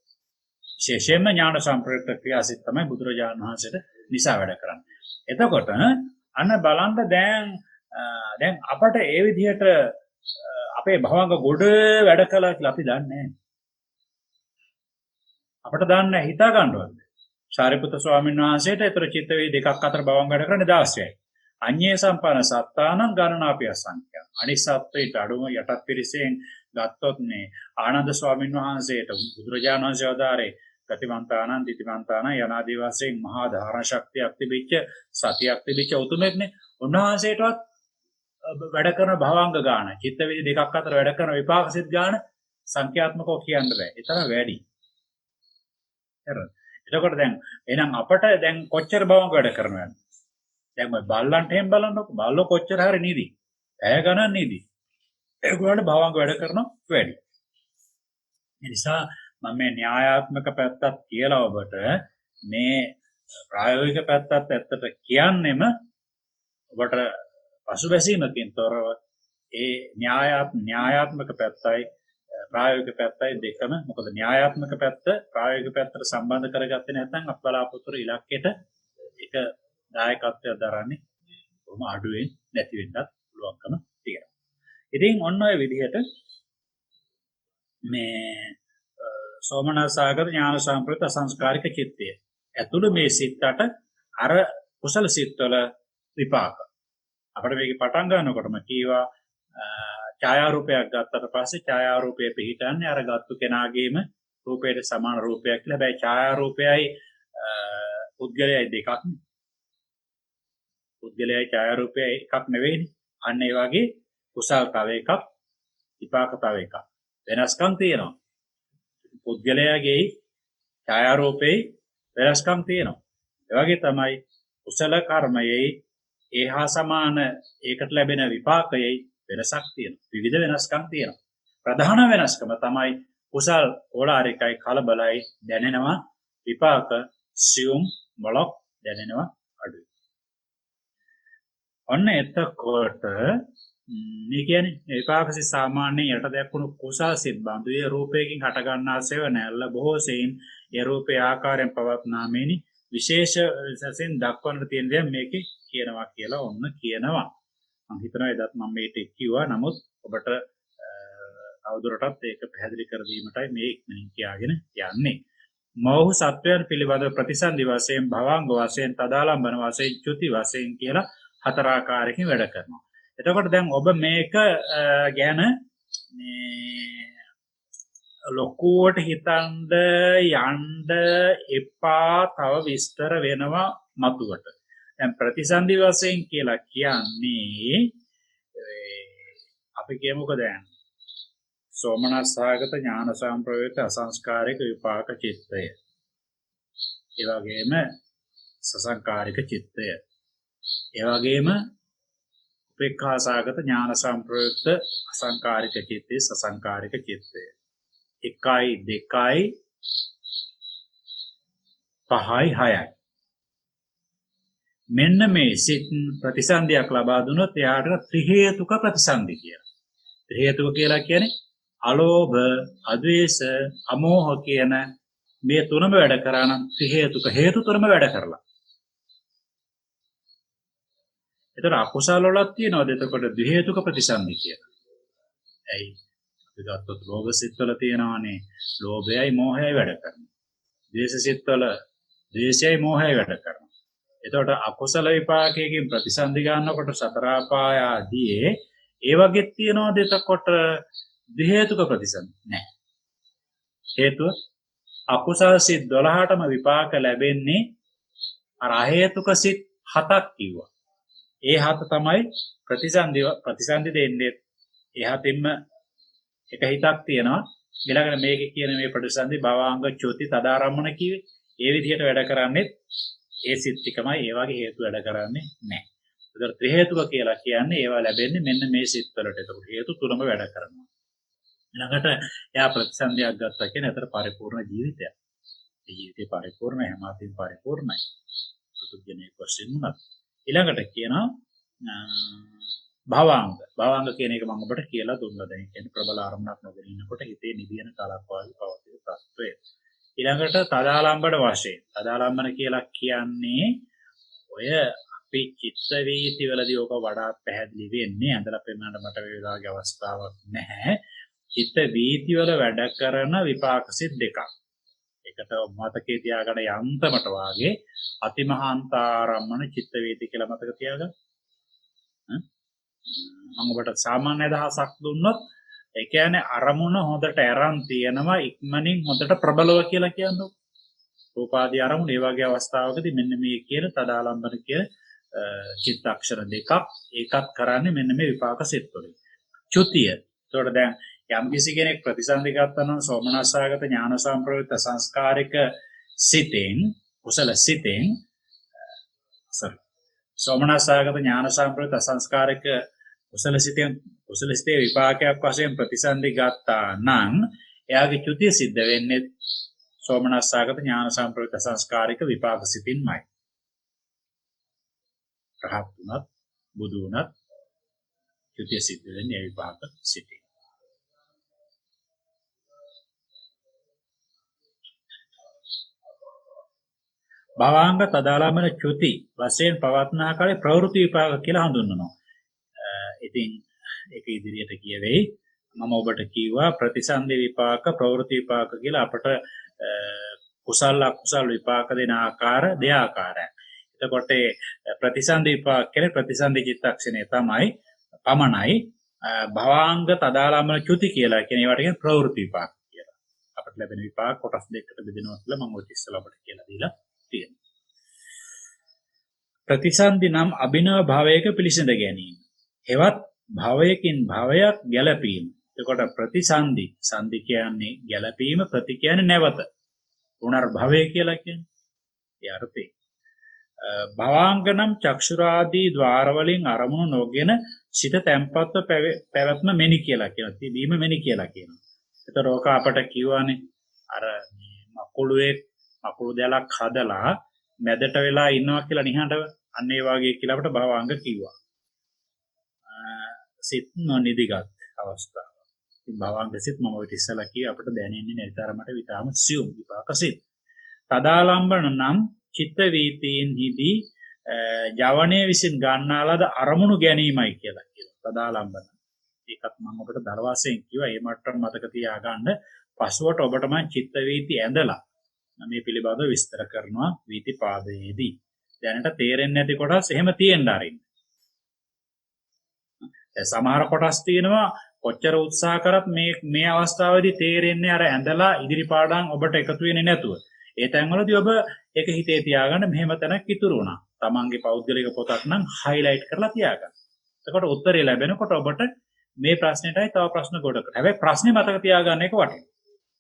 විශේෂයෙන්ම ඥාන සම්ප්‍රයුක්ත ක්‍රියාසිත තමයි බුදුරජාණන් වහන්සේට නිසා වැඩ කරන්නේ. එතකොට අන්න බලන්න දැන් අපට ඒ විදිහට අපේ භවංග ගොඩ වැඩ කළා කියලා අපි දන්නේ නැහැ. අපට දන්නේ හිතා ගන්නවද? සාරිපුත්‍ර ස්වාමීන් වහන්සේට ඒතර චිත්ත වේ දෙකක් අතර භවංග වැඩ කරන්නේ 16යි. අඤ්ඤේ සම්පන්න සත්තානං ගණනාපිය සංඛ්‍යා. අනිසත්ත්වයට අඩුම යටත් පිරිසෙන් ගත්තොත් මේ ආනන්ද ස්වාමීන් වහන්සේට බුදුරජාණන් වහන්සේ වදාරේ ගතිමන්තානං දිතිමන්තානං යනාදී වශයෙන් මහා ධාරණ ශක්තියක් තිබිච්ච සතියක් තිබිච්ච උතුමෙක්නේ. උන්වහන්සේටවත් වැඩ කරන භවංග ගාන චිත්ත වේදි දෙකක් අතර වැඩ කරන විපාකසිත ගාන සංඛ්‍යාත්මකව කියන්න බෑ. ඒ තරම් වැඩි. හරිද? එතකොට දැන් එහෙනම් අපට දැන් කොච්චර භවංග වැඩ කරනවද? දැන් ඔය බල්ලන්ට එහෙම බලන්නකො. බල්ලෝ කොච්චර හරි නිදි. ඇය ගණන් නිදි. ඒගොල්ලන්ට භවංග වැඩ කරනවා වැඩි. ඒ නිසා මම මේ න්‍යායාත්මක පැත්තත් කියලා ඔබට මේ ප්‍රායෝගික පැත්තත් ඇත්තට කියන්නෙම ඔබට පසුබැසීමකින් තොරව ඒ න්‍යායාත්මක පැත්තයි ප්‍රායෝගික පැත්තයි දෙකම. මොකද න්‍යායාත්මක පැත්ත ප්‍රායෝගික පැත්තට සම්බන්ධ කරගත්තේ නැත්නම් අප බලාපොරොත්තු ඉලක්කයට ඒක දායකත්වයක් දරන්නේ කොහොම අඩුවෙන් නැති වෙන්නත් පුළුවන්කම තියෙනවා. ඉතින් ඔන්න ඔය විදිහට මේ සෝමනස්සාගත ඥාන සම්ප්‍රයුක්ත සංස්කාරික චිත්තය ඇතුළු මේ සිතට අර කුසල සිත්වල විපාක අපිට මේක පටන් ගන්නකොටම කීවා ඡායාරූපයක් ගත්තට පස්සේ ඡායාරූපය පිහිටන්නේ අර ගත්තු කෙනාගේම රූපයට සමාන රූපයක් කියලා. හැබැයි ඡායාරූපයයි පුද්ගලයයි දෙකක් නේ. පුද්ගලයයි ඡායාරූපයයි එකක් නෙවෙයිනේ. අන්න ඒ වගේ කුසල් තව එකක් විපාක තව එකක් වෙනස්කම් තියෙනවා. පුද්ගලයාගේ ඡායාරූපේ වෙනස්කම් තියෙනවා. ඒ වගේ තමයි කුසල කර්මයේ ඒහා සමාන ඒකට ලැබෙන විපාකයේ වෙනසක් තියෙනවා. විවිධ වෙනස්කම් තියෙනවා. ප්‍රධාන වෙනස්කම තමයි කුසල් ඕලාරිකයි කලබලයි දැනෙනවා විපාක සියුම් බලක් දැනෙනවා අඩුයි. ඔන්න එතකොට මේ කියන්නේ විපාකසි සාමාන්‍යයෙන් යට දැක්වුණු කුසල් සිත් බඳුයේ රූපයකින් හට ගන්නා සේව නැල්ල බොහෝ සෙයින් ඒ රූපේ ආකාරයෙන් පවත්නාමේනි විශේෂ සැසින් දක්වන්න තියෙන දේ මේකේ කියනවා කියලා ඔන්න කියනවා. මම හිතනවා එදත් මම මේක කිව්වා. නමුත් ඔබට අවුදුරටත් ඒක පැහැදිලි කර දීමටයි මේ ඉක්මනින් කියාගෙන යන්නේ. මෝහ සත්වයන් පිළිබඳ ප්‍රතිසන්දි වශයෙන් භවංග වශයෙන් තදාලම්බන වශයෙන් චුති වශයෙන් කියලා හතර ආකාරයකින් වැඩ කරනවා. එතකොට දැන් ඔබ මේක ගැන මේ ලොකුවට හිතන්න යන්න එපා. තව විස්තර වෙනවා මතුවට. දැන් ප්‍රතිසන්දි වශයෙන් කියලා කියන්නේ අපි කියමුකෝ දැන් සෝමනස්සාගත ඥාන සම්ප්‍රයුක්ත අසංස්කාරික විපාක චිත්තය. ඒ වගේම සසංකාරික චිත්තය. ඒ වගේම උපේක්ඛාසගත ඥාන සම්ප්‍රයුක්ත අසංකාරික චිත්තය සසංකාරික චිත්තය. 1යි 2යි 5යි 6යි. මෙන්න මේ සිත් ප්‍රතිසන්දියක් ලබා දුනොත් එයාට ත්‍රි හේතුක ප්‍රතිසන්දි කියලා. ත්‍රි හේතුක කියලා කියන්නේ අලෝභ, අද්වේෂ, අමෝහ කියන මේ තුනම වැඩ කරා නම් ත්‍රි හේතුක හේතු තුනම වැඩ කරලා. එතකොට අකුසල වලක් තියෙනවද? එතකොට ද්වි හේතුක ප්‍රතිසන්දි කියලා. ඇයි? අපි ගත්තොත් ලෝභ සිත්වල තියෙනවානේ ලෝභයයි මෝහයයි වැඩ කරනවා. ද්වේෂ සිත්වල ද්වේෂයයි මෝහයයි වැඩ කරනවා. එතකොට අකුසල විපාකයෙන් ප්‍රතිසන්දි ගන්නකොට සතර අපාය ආදී ඒ වගේ තියෙනවද? එතකොට ද්වි හේතුක ප්‍රතිසන්දි නැහැ. හේතුව අකුසල සිත් 12ටම විපාක ලැබෙන්නේ අර අහේතුක සිත් 7ක් කිව්වා. ඒ 7 තමයි ප්‍රතිසන්දි දෙන්නේ. ඒ 7ින්ම එක හිතක් තියෙනවා. ඊළඟට මේකේ කියන මේ ප්‍රතිසන්දි භවාංග චුති තදාරම්මන කිව්වේ. ඒ විදිහට වැඩ කරන්නේ ඒ සිත් ටිකමයි. ඒ වගේ හේතු වැඩ කරන්නේ නැහැ. ඒතර ත්‍රි හේතුක කියලා කියන්නේ ඒවා ලැබෙන්නේ මෙන්න මේ සිත් වලට. ඒකට හේතු තුනම වැඩ කරනවා. ඊළඟට එයා ප්‍රතිසන්දියක් ගත්තා කියන්නේ අතර පරිපූර්ණ ජීවිතයක්. ඒ ජීවිතේ පරිපූර්ණ හැම අතින් පරිපූර්ණයි. සුදුජනේ වශයෙන් උනත්. ඊළඟට කියනවා භවාංග කියන එක මම ඔබට කියලා දුන්නා. දැන් කියන්නේ ප්‍රබල ආරම්භයක් නොගෙන ඉන්නකොට හිතේ නිදින කලක් වාගේ පවතින තත්ත්වය. ඊළඟට තදාලම්බන වශයෙන්. තදාලම්බන කියලා කියන්නේ ඔය අපි චිත්ත වීති වලදී ඔක වඩා පැහැදිලි වෙන්නේ. ඇඳලා පෙන්නන්න මට වේලාවගේ අවස්ථාවක් නැහැ. චිත්ත වීති වල වැඩ කරන විපාක සිත් දෙකක්. එකට මතකයේ තියාගන්න යන්තමට වාගේ අතිමහාන්තාරම්මන චිත්ත වීති කියලා මතක තියාගන්න. මම ඔබට සාමාන්‍ය අදහසක් දුන්නොත් ඒ කියන්නේ අරමුණ හොඳට අරන් තියෙනවා ඉක්මනින් හොඳට ප්‍රබලව කියලා කියන්නේ. රූපාදී අරමුණ ඒ වගේ අවස්ථාවකදී මෙන්න මේ කියන තදාලම්බන කියන චිත්තක්ෂර දෙකක් ඒකත් කරන්නේ මෙන්න මේ විපාක සිත් වලින්. චුතිය. ඒතකොට දැන් යම් කිසි කෙනෙක් ප්‍රතිසන්දි ගත්තා නම් සෝමනස්සාගත ඥාන සම්ප්‍රයුක්ත සංස්කාරික සිතෙන් කුසල සිතෙන් සෝමනස්සාගත ඥාන සම්ප්‍රයුක්ත සංස්කාරික කුසල සිතේ විපාකයක් වශයෙන් ප්‍රතිසන්දි ගත්තා නම් එයාගේ චුතිය සිද්ධ වෙන්නේ සෝමනස්සාගත ඥාන සම්ප්‍රයුක්ත සංස්කාරික විපාක සිතින්මයි. රහත් වුණත් බුදු වුණත් චුතිය සිද්ධ වෙන්නේ ඒ විපාක සිතින්. භවාංග තදාලම්බන චුති වශයෙන් පවත්නා කාලේ ප්‍රවෘත්ති විපාක කියලා හඳුන්වනවා. ඉතින් ඒක ඉදිරියට කියවෙයි. මම ඔබට කිව්වා ප්‍රතිසන්දි විපාක ප්‍රවෘත්ති විපාක කියලා අපට කුසල අකුසල විපාක දෙන ආකාර දෙආකාරයක්. එතකොට ප්‍රතිසන්දි විපාක කියන්නේ ප්‍රතිසන්දි චිත්තක්ෂණය තමයි පමණයි. භවාංග තදාලම්බන චුති කියලා කියන ඒවට කියන ප්‍රවෘත්ති විපාක කියලා. අපට ලැබෙන විපාක කොටස් දෙකකට බෙදෙනවා කියලා මම ඔය ඉස්සෙල්ලා අපට කියලා දීලා තියෙනවා. ප්‍රතිසන්දි නම් අභිනව භවයක පිළිසඳ ගැනීම. හෙවත් භවයකින් භවයක් ගැලපීම. එතකොට ප්‍රතිසන්දි සන්දි කියන්නේ ගැලපීම, ප්‍රති කියන්නේ නැවත. පුනර්භවය කියලා කියන්නේ. ඒ අර්ථේ. භවාංගනම් චක්ෂුරාදී ద్వාර වලින් අරමුණු නොගෙන සිත තැම්පත්ව පැවැත්ම මෙනි කියලා කියනවා. තිබීම මෙනි කියලා කියනවා. ඒතර ඕක අපට කියවනේ අර මකුළු දැලක් හදලා මැදට වෙලා ඉන්නවා කියලා නිහඬව අන්න ඒ වගේ කියලා අපට භවාංග කිව්වා. සිත නොනිදිගත් අවස්ථාව. ඉතින් භවාංග සිත මම ඔය ඉස්සලා කිව්වා අපට දැනෙන්නේ නැති තරමට විතාම සියුම් විපාක සිත. තදාලම්බන නම් චිත්ත වීතීන්හිදී ජවනයේ විසින් ගන්නාලද අරමුණු ගැනීමයි කියලා කියනවා. තදාලම්බන. ඒකත් මම ඔබට දරවාසයෙන් කිව්වා. ඒ මට්ටම මතක තියාගන්න. පසුවට ඔබට මම චිත්ත වීති ඇඳලා මේ පිළිබඳව විස්තර කරනවා වීති පාදයේදී. දැනට තේරෙන්නේ නැති කොටස් එහෙම තියෙන්න ආරින්න. සමහර කොටස් තියෙනවා කොච්චර උත්සාහ කරත් මේ අවස්ථාවේදී තේරෙන්නේ අර ඇඳලා ඉදිරි පාඩම් ඔබට එකතු වෙන්නේ නැතුව. ඒ තැන්වලදී ඔබ ඒක හිතේ තියාගන්න මෙහෙම තැනක් ඉතුරු වුණා. තමන්ගේ පෞද්ගලික පොතක් නම් හයිලයිට් කරලා තියාගන්න. එතකොට උත්තරය ලැබෙනකොට ඔබට මේ ප්‍රශ්නෙටයි තව ප්‍රශ්න ගොඩකට. හැබැයි ප්‍රශ්නේ මතක තියාගන්න එක වටිනවා.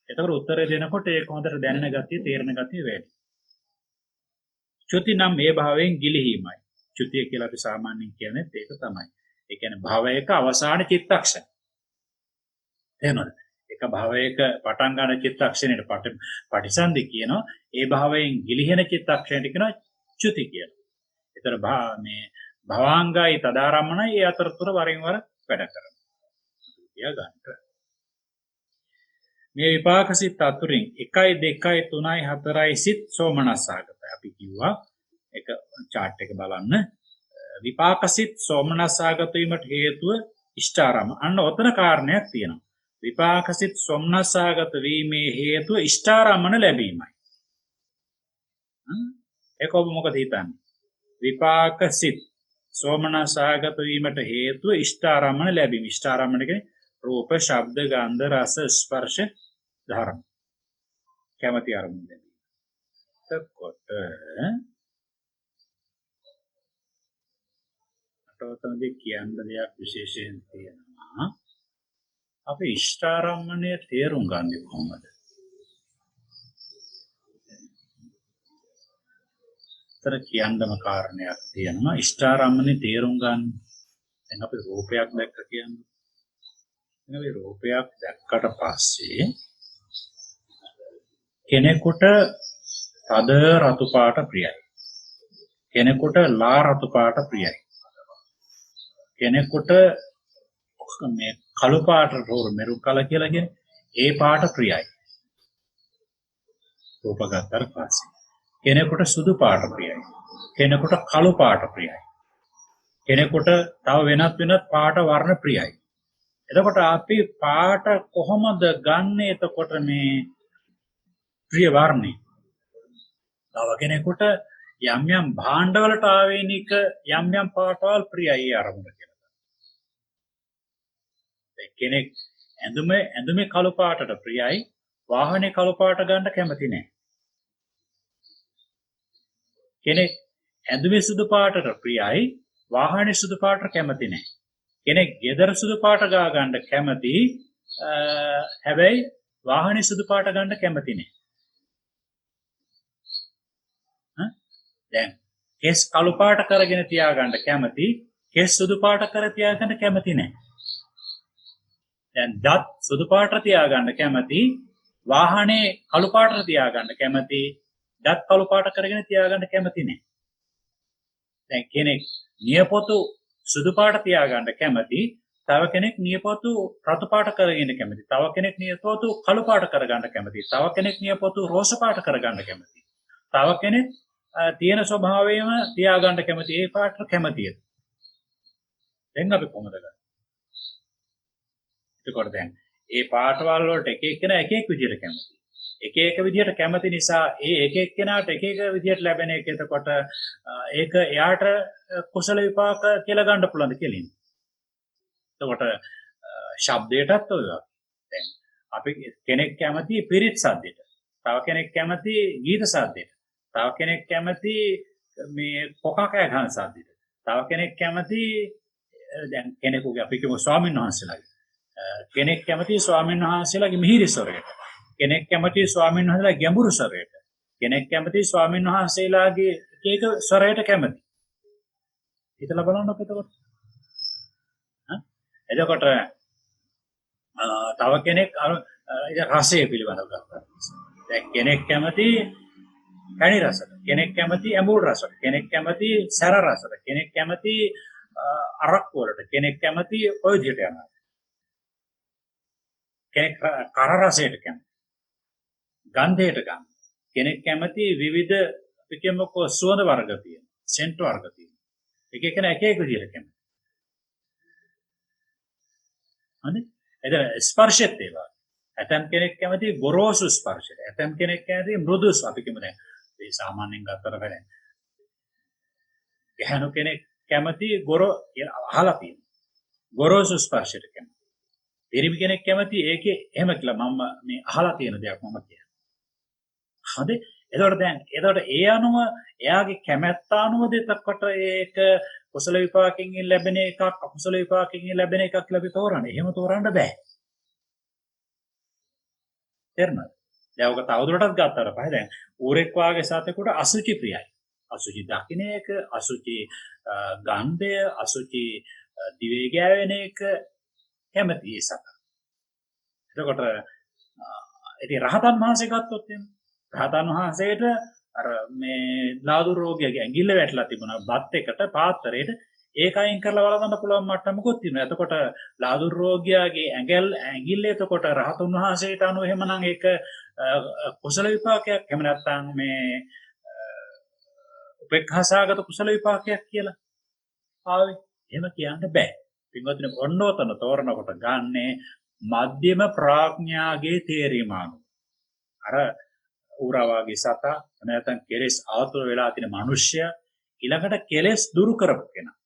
එතකොට උත්තරය දෙනකොට ඒක හොඳට දැනෙන ගතිය, තේරෙන ගතිය වැඩි. චුති නම් මේ භාවයෙන් ගිලිහීමයි. චුතිය කියලා අපි සාමාන්‍යයෙන් කියන්නේ ඒක තමයි. ඒ කියන්නේ භවයක අවසාන චිත්තක්ෂණ. එහෙමද? එක භවයක පටන් ගන්න චිත්තක්ෂණයට පටිසන්ධි කියනවා. ඒ භවයෙන් ගිලිහෙන චිත්තක්ෂණයට කියනවා චුති කියලා. ඒතර මේ භවාංගයි තදාරම්මනයි ඒ අතරතුර වරින් වර වැඩ කරනවා. කියා ගන්න. මේ විපාක සිත් අතුරින් 1 2 3 4 සිත් සෝමනස්සාගතයි. අපි කිව්වා එක chart එක බලන්න. විපාක සිත් සෝමනස්සාගත වීමට හේතුව ඉෂ්ඨාරම. අන්න ඔතන කාරණයක් තියෙනවා. විපාක සිත් සෝමනස්සාගත වීමේ හේතුව ඉෂ්ඨාරමණ ලැබීමයි. ඒක ඔබ මොකද හිතන්නේ? විපාක සිත් සෝමනස්සාගත වීමට හේතුව ඉෂ්ඨාරමණ ලැබීම. ඉෂ්ඨාරමණ කියන්නේ රූප, ශබ්ද, ගන්ධ, රස, ස්පර්ශ, ධර්ම. කැමැති අරමුණු ලැබීම. එතකොට අටවතනදී කියන්න දෙයක් විශේෂයෙන් තියෙනවා. අපි ඉෂ්ඨාරම්මණය තේරුම් ගන්නේ කොහොමද? තර කියන්නම කාරණයක් තියෙනවා. ඉෂ්ඨාරම්මණය තේරුම් ගන්න. දැන් අපි රූපයක් දැක්ක කියන්නේ. මේ රූපයක් දැක්කට පස්සේ කෙනෙකුට තද රතු පාට ප්‍රියයි. කෙනෙකුට ලා රතු පාට ප්‍රියයි. කෙනෙකුට මේ කළු පාට මෙරු කල කියලා කියන්නේ ඒ පාට ප්‍රියයි. රූප ගත්තට පස්සේ කෙනෙකුට සුදු පාට ප්‍රියයි. කෙනෙකුට කළු පාට ප්‍රියයි. කෙනෙකුට තව වෙනත් පාට වර්ණ ප්‍රියයි. එතකොට අපි පාට කොහොමද ගන්න? එතකොට මේ ප්‍රිය වර්ණේ තව කෙනෙකුට යම් භාණ්ඩවලට ආවේනික යම් පාටවල් ප්‍රියයි ආරමුණ කියලා. කෙනෙක් ඇඳුමේ කළු පාටට ප්‍රියයි, වාහනේ කළු පාට ගන්න කැමති නැහැ. කෙනෙක් ඇඳුමේ සුදු පාටට ප්‍රියයි, වාහනේ සුදු පාටට කැමති නැහැ. කෙනෙක් ගෙදර සුදු පාට ගා ගන්න කැමති, හැබැයි වාහනේ සුදු පාට ගන්න කැමති නැහැ. දැන් කෙස් කළු පාට කරගෙන තියාගන්න කැමති, කෙස් සුදු පාට කර තියාගන්න කැමති නැහැ. දැන් දත් සුදු පාට තියාගන්න කැමති, වාහනේ කළු පාට තියාගන්න කැමති, දත් කළු පාට කරගෙන තියාගන්න කැමති නැහැ. දැන් කෙනෙක් නියපොතු සුදු පාට තියාගන්න කැමති, තව කෙනෙක් නියපොතු රතු පාට කරගෙන කැමති, තව කෙනෙක් නියපොතු කළු පාට කරගන්න කැමති, තව කෙනෙක් නියපොතු රෝස පාට කරගන්න කැමති, තව කෙනෙක් තියෙන ස්වභාවයම තියාගන්න කැමති. ඒ පාට කැමතියි. දැන් අපි කොහොමද ගන්නේ? එතකොට දැන් ඒ පාටවල වලට එක එක විදිහට කැමති. එක විදිහට කැමති නිසා ඒ එක කෙනාට එක විදිහට ලැබෙන එක එතකොට ඒක එයාට කුසල විපාක කියලා ගන්න පුළුවන් කියලා. එතකොට ශබ්දයටත් ඔය වගේ. දැන් අපි කෙනෙක් කැමති පිරිත් සද්දෙට. තව කෙනෙක් කැමති ගීත සද්දෙට. තව කෙනෙක් කැමති මේ කොකා කෑ ගහන සද්දෙට. තව කෙනෙක් කැමති දැන් කෙනෙකුගේ අපි කියමු ස්වාමීන් වහන්සේලාගේ. කෙනෙක් කැමති ස්වාමීන් වහන්සේලාගේ මිහිරි ස්වරයට. කෙනෙක් කැමති ස්වාමීන් වහන්සේලාගේ ගැඹුරු ස්වරයට. කෙනෙක් කැමති ස්වාමීන් වහන්සේලාගේ එක ස්වරයට කැමති. හිතලා බලන්නකො එතකොට. එතකොට තව කෙනෙක් රසය පිළිබඳව ගන්නවා. දැන් කෙනෙක් කැමති කණි රසට, කෙනෙක් කැමති ඇඹුල් රසට, කෙනෙක් කැමති සැර රසට, කෙනෙක් කැමති අරක්කු වලට, කෙනෙක් කැමති ඔය විදිහට යනවා. කෙනෙක් කර රසයට කැමති, ගන්ධයට ගන්න. කෙනෙක් කැමති විවිධ අපි කියමුකෝ සුවඳ වර්ග තියෙන, සෙන්ට් වර්ග තියෙන. එක එක විදිහට කැමති. හරි? එතන ස්පර්ශෙත් ඒවා. ඇතම් කෙනෙක් කැමති ගොරෝසු ස්පර්ශයට. ඇතම් කෙනෙක් කැමති මෘදු අපි කියමු දැන්. මේ සාමාන්‍යයෙන් ගත්තට බෑ. ගැහණු කෙනෙක් කැමති අහලා තියෙන. ගොරෝසු ස්පර්ශයට කැමති. පිරිමි කෙනෙක් කැමති ඒකේ එහෙම කියලා මම මේ අහලා තියෙන දෙයක් මම කියන්නේ. හරි? එතකොට ඒ අනුව එයාගේ කැමැත්ත අනුවද එතකොට ඒක කුසල විපාකයෙන් ලැබෙන එකක් අකුසල විපාකයෙන් ලැබෙන එකක් කියලා අපි තෝරන්නේ. එහෙම තෝරන්න බෑ. තේරුණාද? දැන් ඔක තවදුරටත් ගත්තට පස්සේ දැන් ඌරෙක් වාගේ සතෙකුට අසුචි ප්‍රියයි. අසුචි දකින්න එක, අසුචි ගන්ධය, අසුචි දිවේ ගෑවෙන එක කැමති ඒ සතා. එතකොට ඉතින් රහතන් වහන්සේ ගත්තොත් එන්නේ රහතන් වහන්සේට අර මේ ලාදු රෝගියගේ ඇඟිල්ල වැටලා තිබුණා බත් එකට පාත්‍රයට ඒක අයින් කරලා වළඳන්න පුළුවන් මට්ටමකුත් තියෙනවා. එතකොට ලාදු රෝගියාගේ ඇඟිල්ල එතකොට රහතුන් වහන්සේට අනුව එහෙමනම් ඒක කුසල විපාකයක් එහෙම නැත්නම් මේ උපේක්ඛාසගත කුසල විපාකයක් කියලා ආවේ. එහෙම කියන්න බෑ. පින්වත්නි ඔන්නෝතන තෝරනකොට ගන්නේ මධ්‍යම ප්‍රඥාගේ තේරීම අනුව. අර ඌරාවාගේ සතා නැත්නම් කෙලෙස් ආතුර වෙලා තියෙන මිනිස්සයා ඊළඟට කෙලෙස් දුරු කරපු කෙනා.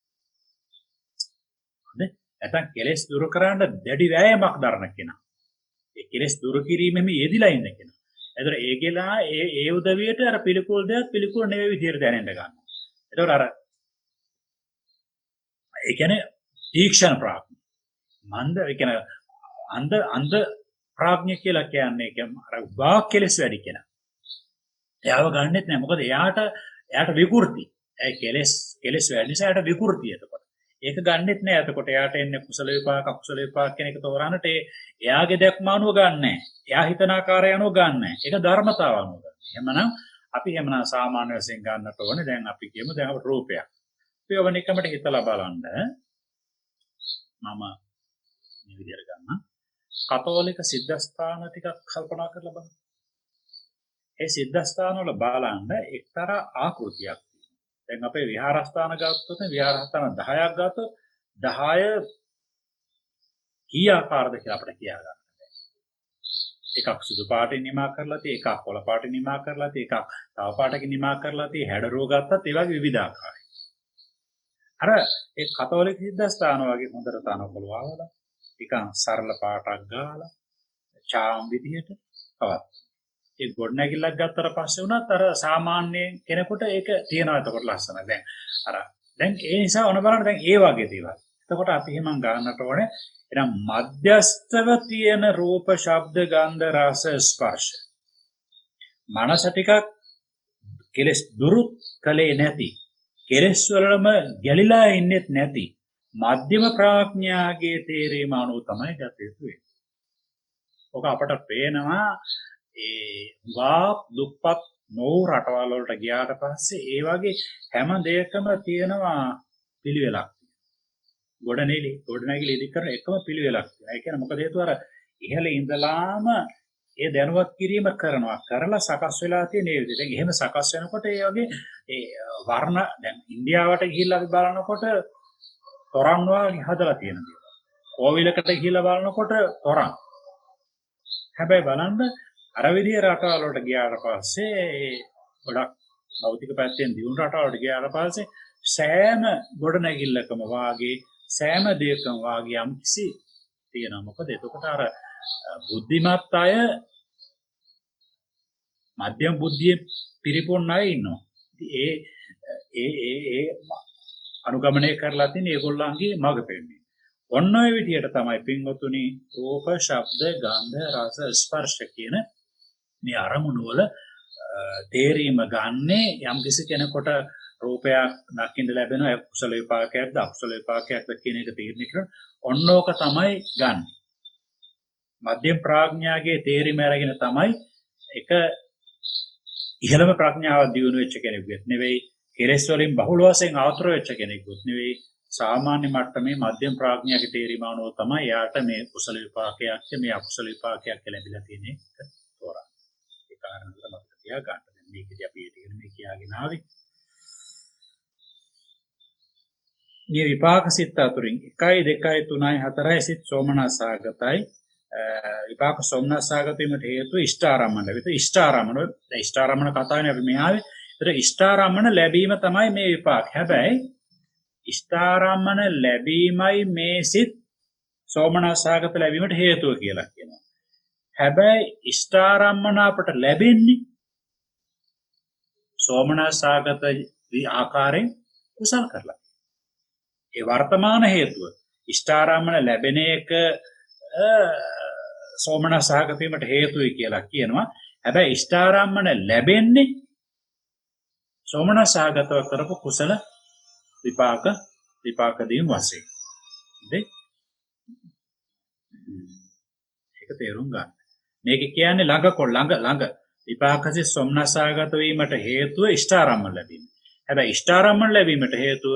හරි? නැත්නම් කෙලෙස් දුරු කරන්න දැඩි වෑයමක් දරන කෙනා. ඒ කෙලෙස් දුරු කිරීමෙම යෙදිලා ඉන්න කෙනා. ඒතර ඒකෙලා ඒ උදවියට අර පිළිකුල් දෙයක් පිළිකුල් නෙවෙයි විදියට දැනෙන්න ගන්නවා. ඒතර අර ඒ කියන්නේ තීක්ෂණ ප්‍රඥා. මන්ද ඒ කියන්නේ අන්ධ ප්‍රඥා කියලා කියන්නේ අර වාක් කෙලෙස් වැඩි කෙනා. එයාව ගන්නෙත් නෑ. මොකද එයාට විකෘති. ඒ කෙලෙස් වැඩි නිසා එයාට විකෘතිය එතකොට. ඒක ගන්නෙත් නෑ. එතකොට එයාට එන්නේ කුසල විපාක අකුසල විපාක කියන එක තෝරන්නට එයාගේ දැක්ම අනුව ගන්නෑ. එයා හිතන ආකාරය අනුව ගන්නෑ. ඒක ධර්මතාව අනුව ගන්න. එහෙමනම් අපි සාමාන්‍ය වශයෙන් ගන්නට ඕනේ. දැන් අපි කියමු දැන් අපේ රූපයක්. අපි ඔවනිකමට හිතලා බලන්න. මම මේ විදිහට ගන්නම්. කතෝලික සිද්ධාස්ථාන ටිකක් කල්පනා කරලා බලන්න. ඒ සිද්ධාස්ථාන වල බලන්න එක්තරා ආකෘතියක් තියෙනවා. දැන් අපේ විහාරස්ථාන ගත්තොත් විහාරස්ථාන 10ක් ගත්තොත් 10 කී ආකාරද කියලා අපිට කියා ගන්න බැහැ. එකක් සුදු පාටින් නිමා කරලා තියෙයි, එකක් කොළ පාටින් නිමා කරලා තියෙයි, එකක් තව පාටකින් නිමා කරලා තියෙයි. හැඩරුව ගත්තත් ඒ වගේ විවිධාකාරයි. අර ඒ කතෝලික සිද්ධාස්ථාන වගේ හොඳට තනකොළ වවලා නිකන් සරල පාටක් ගාලා චාම් විදිහට පවත්. ඒ ගොඩනැගිල්ලක් ගත්තට පස්සේ වුණත් අර සාමාන්‍ය කෙනෙකුට ඒක තියනවා එතකොට ලස්සන. දැන් ඒ නිසා ඕන බලන්න දැන් ඒ වගේ දේවල්. එතකොට අපි එහෙනම් ගන්නට ඕනේ එහෙනම් මධ්‍යස්තව තියෙන රූප, ශබ්ද, ගන්ධ, රස, ස්පර්ශ. මනස ටිකක් කෙලස් දුරු කලේ නැති. කෙලස් වලම ගැලිලා ඉන්නෙත් නැති. මධ්‍යම ප්‍රඥාගේ තේරීම අනුව තමයි ගත යුතු වෙන්නේ. ඔක අපට පේනවා දුප්පත් නෝ රටවල් වලට ගියාට පස්සේ ඒ වගේ හැම දෙයකම තියෙනවා පිළිවෙලක්. ගොඩනැගිලි ඉදි කරන එකම පිළිවෙලක්. ඒ කියන්නේ මොකද හේතුව අර ඉහළ ඉඳලාම ඒ දැනුවත් කිරීම කරලා සකස් වෙලා තියෙන ඒ විදිහට. එහෙම සකස් වෙනකොට ඒ වගේ ඒ වර්ණ දැන් ඉන්දියාවට ගිහිල්ලා අපි බලනකොට තොරන් වගේ හදලා තියෙන දේවල්. කෝවිලකට ගිහිල්ලා බලනකොට තොරන්. හැබැයි බලන්න අර විදිහේ රටවල් වලට ගියාට පස්සේ ගොඩක් භෞතික පැත්තෙන් දියුණු රටවල් වලට ගියාට පස්සේ සෑම ගොඩනැගිල්ලකම වාගේ සෑම දෙයකම වාගේ යම්කිසි තියෙනවා. මොකද එතකොට අර බුද්ධිමත් අය මධ්‍යම බුද්ධිය පිරිපොන් අය ඉන්නවා. ඒ අනුගමනය කරලා තියෙන ඒගොල්ලන්ගේ මඟ පෙන්වන්නේ. ඔන්න ඔය විදිහට තමයි පින්වතුනි රූප, ශබ්ද, ගන්ධ, රස, ස්පර්ශ කියන මේ අරමුණු වල තේරීම ගන්නේ යම් කිසි කෙනෙකුට රූපයක් දකින්න ලැබෙනවා ඒ කුසල විපාකයක්ද අකුසල විපාකයක්ද කියන එක තීරණය කරන ඔන්නෝක තමයි ගන්න. මධ්‍යම ප්‍රඥාගේ තේරීම අරගෙන තමයි එක ඉහළම ප්‍රඥාව දියුණු වෙච්ච කෙනෙකුත් නෙවෙයි කෙලෙස් වලින් බහුල වශයෙන් ආතුර වෙච්ච කෙනෙකුත් නෙවෙයි සාමාන්‍ය මට්ටමේ මධ්‍යම ප්‍රඥාගේ තේරීම අනුව තමයි යාට මේ කුසල විපාකයක් මේ අකුසල විපාකයක් ලැබිලා තියෙන්නේ තෝරා. ඒ කාරණාව මතක තියාගන්න. දැන් මේකදී අපි ඒක මේ කියාගෙන ආවේ. මේ විපාක සිත් අතුරින් 1 2 3 4 සිත් සෝමනස්සාගතයි විපාක සෝමනස්සාගත වීමට හේතු ඉෂ්ඨාරම්මන. විතර ඉෂ්ඨාරම්මන කතාවනේ අපි මේ ආවේ. ඒතර ඉෂ්ඨාරම්මන ලැබීම තමයි මේ විපාක. හැබැයි ඉෂ්ඨාරම්මන ලැබීමයි මේ සිත් සෝමනස්සාගත ලැබීමට හේතුව කියලා කියනවා. හැබැයි ඉෂ්ඨාරම්මන අපට ලැබෙන්නේ සෝමනස්සාගත ආකාරයෙන් කුසල් කරලා. ඒ වර්තමාන හේතුව ඉෂ්ඨාරම්මන ලැබෙන එක සෝමනස්සාගත වීමට හේතුයි කියලා කියනවා. හැබැයි ඉෂ්ඨාරම්මන ලැබෙන්නේ සෝමනස්සාගතව කරපු කුසල විපාක දීම් වශයෙන්. හරි? ඒක තේරුම් ගන්න. මේක කියන්නේ ළඟ විපාකසේ සෝමනස්සාගත වීමට හේතුව ඉෂ්ඨාරම්මන ලැබීම. හැබැයි ඉෂ්ඨාරම්මන ලැබීමට හේතුව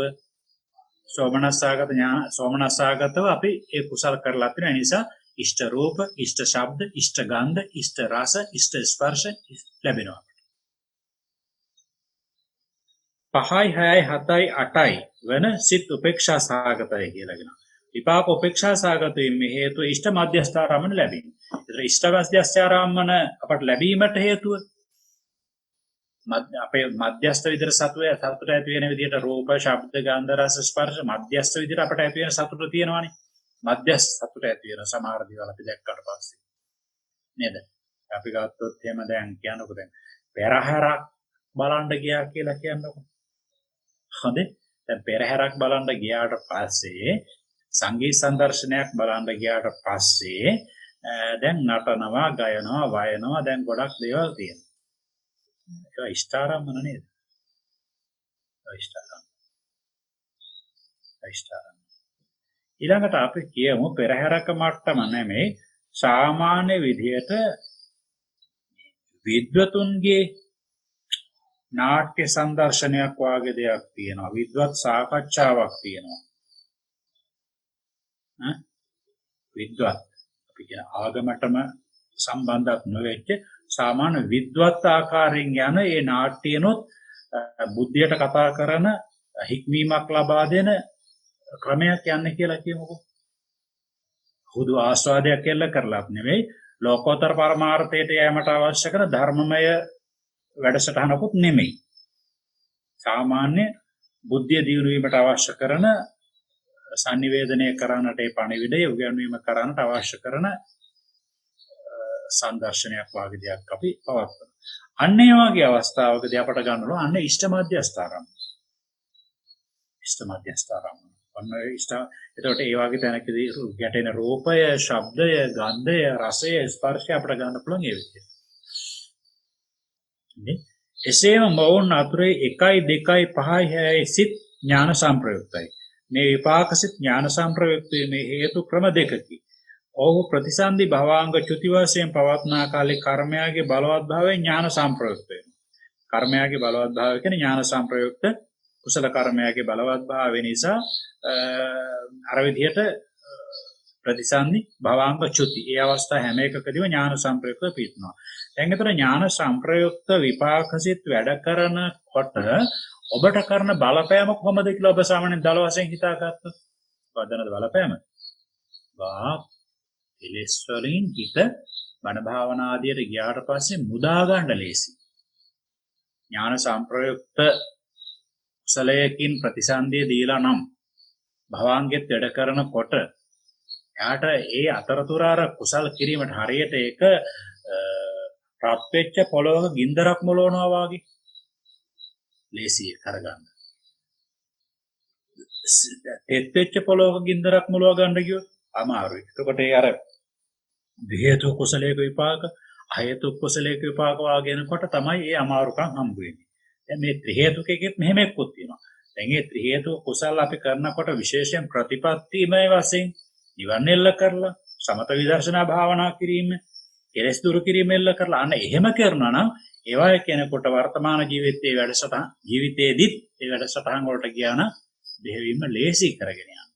සෝමනස්සාගතව අපි ඒ කුසල කරලා තියෙන නිසා ඉෂ්ඨ රූප, ඉෂ්ඨ ශබ්ද, ඉෂ්ඨ ගන්ධ, ඉෂ්ඨ රස, ඉෂ්ඨ ස්පර්ශ ලැබෙනවා. 5යි 6යි 7යි 8යි වෙන සිත් උපේක්ෂා සාගතයි කියලා කියනවා. විපාක උපේක්ෂා සාගත වීමේ හේතුව ඉෂ්ඨ මධ්‍යස්ථාරම්මන ලැබීම. ඒතර ඉෂ්ඨ මධ්‍යස්ථාරම්මන අපට ලැබීමට හේතුව අපේ මධ්‍යස්ථ විදිහට සතුට ඇති වෙන විදිහට රූප, ශබ්ද, ගන්ධ, රස, ස්පර්ශ මධ්‍යස්ථ විදිහට අපට ඇති වෙන සතුට තියෙනවානේ. මධ්‍යස්ථ සතුට ඇති වෙන සමහර දේවල් අපි දැක්කට පස්සේ නේද? අපි ගත්තොත් එහෙම දැන් කියනකො දැන් පෙරහැරක් බලන්න ගියා කියලා කියනකො. හොඳේ. දැන් පෙරහැරක් බලන්න ගියාට පස්සේ සංගීත සංදර්ශනයක් බලන්න ගියාට පස්සේ දැන් නටනවා, ගයනවා, වයනවා දැන් ගොඩක් දේවල් තියෙනවා. ඒක ඉෂ්ඨාරම්මන නේද? ඉෂ්ඨාරම්මන. ඊළඟට අපි කියමු පෙරහැරක මට්ටම නෙමෙයි සාමාන්‍ය විදියට විද්වතුන්ගේ නාට්‍ය සංදර්ශනයක් වාගේ දෙයක් තියෙනවා. විද්වත් සාකච්ඡාවක් තියෙනවා. විද්වත් අපි කියන ආගමටම සම්බන්ධක් නොවෙච්ච සාමාන්‍ය විද්වත් ආකාරයෙන් යන ඒ නාට්‍යනොත් බුද්ධියට කතා කරන හික්මීමක් ලබා දෙන ක්‍රමයක් යන්නේ කියලා කියමුකෝ. හුදු ආස්වාදයක් එල්ල කරලත් නෙවෙයි ලෝකෝත්තර පරමාර්ථයට යෑමට අවශ්‍ය කරන ධර්මමය වැඩසටහනකුත් නෙමෙයි. සාමාන්‍ය බුද්ධිය දියුණු වීමට අවශ්‍ය කරන sannivedanaya කරන්නට ඒ පණිවිඩය උගන්වීම කරන්නට අවශ්‍ය කරන සංදර්ශනයක් වාගේ දෙයක් අපි පවත්වනවා. අන්න ඒ වගේ අවස්ථාවකදී අපට ගන්නවා අන්න ඉෂ්ඨ මධ්‍යස්ථාරම්මන. ඉෂ්ඨ මධ්‍යස්ථාරම්මන. අන්න එතකොට ඒ වගේ තැනකදී ගැටෙන රූපය, ශබ්දය, ගන්ධය, රසය, ස්පර්ශය අපට ගන්න පුළුවන් ඒ විදිහට. එසේම මොවුන් අතුරේ 1යි 2යි 5යි 6යි සිත් ඥාන සංප්‍රයුක්තයි. මේ විපාක සිත් ඥාන සංප්‍රයුක්ත වීමේ හේතු ක්‍රම දෙකකි. ඔහු ප්‍රතිසන්දි භවාංග චුති වශයෙන් පවත්නා කාලේ කර්මයාගේ බලවත් භාවයෙන් ඥාන සංප්‍රයුක්ත වෙනවා. කර්මයාගේ බලවත් භාවය කියන්නේ ඥාන සංප්‍රයුක්ත කුසල කර්මයාගේ බලවත් භාවය නිසා අර විදිහට ප්‍රතිසන්දි භවාංග චුති. ඒ අවස්ථා හැම එකකදීම ඥාන සංප්‍රයුක්ත පිටනවා. දැන් ඒතර ඥාන සංප්‍රයුක්ත විපාකසිත වැඩ කරනකොට ඔබට කරන බලපෑම කොහොමද කියලා ඔබ සාමාන්‍යයෙන් දල වශයෙන් හිතාගත්තොත් වදනද බලපෑම? කෙලෙස් වලින් හිත බණ භාවනා ආදියට ගියාට පස්සේ මුදා ගන්න ලේසි. ඥාන සංප්‍රයුක්ත කුසලයකින් ප්‍රතිසන්දිය දීලා නම් භවාංගෙත් වැඩ කරනකොට එයාට ඒ අතරතුර අර කුසල් කිරීමට හරියට ඒක රත් වෙච්ච පොළොවක ගින්දරක් මොලවනවා වගේ ලේසි කරගන්න. තෙත් වෙච්ච පොළොවක ගින්දරක් මොලව ගන්න කිව්වොත් අමාරුයි. එතකොට ඒ අර හේතු කුසලයක විපාක අහේතුක කුසලයක විපාක වාගෙනකොට තමයි ඒ අමාරුකම් හම්බ වෙන්නේ. දැන් මේ ත්‍රි හේතුකෙකෙත් මෙහෙම එක්කුත් තියෙනවා. දැන් මේ ත්‍රි හේතුක කුසල අපි කරනකොට විශේෂයෙන් ප්‍රතිපත්තිමය වශයෙන් නිවන් එල්ල කරලා සමත විදර්ශනා භාවනා කිරීම, කෙලෙස් දුරු කිරීම එල්ල කරලා අන්න එහෙම කරනවා නම් ඒවා කෙනෙකුට වර්තමාන ජීවිතයේදීත් ඒ වැඩසටහන් වලට ගියා නම් දෙහිවින්ම ලේසි කරගෙන යනවා.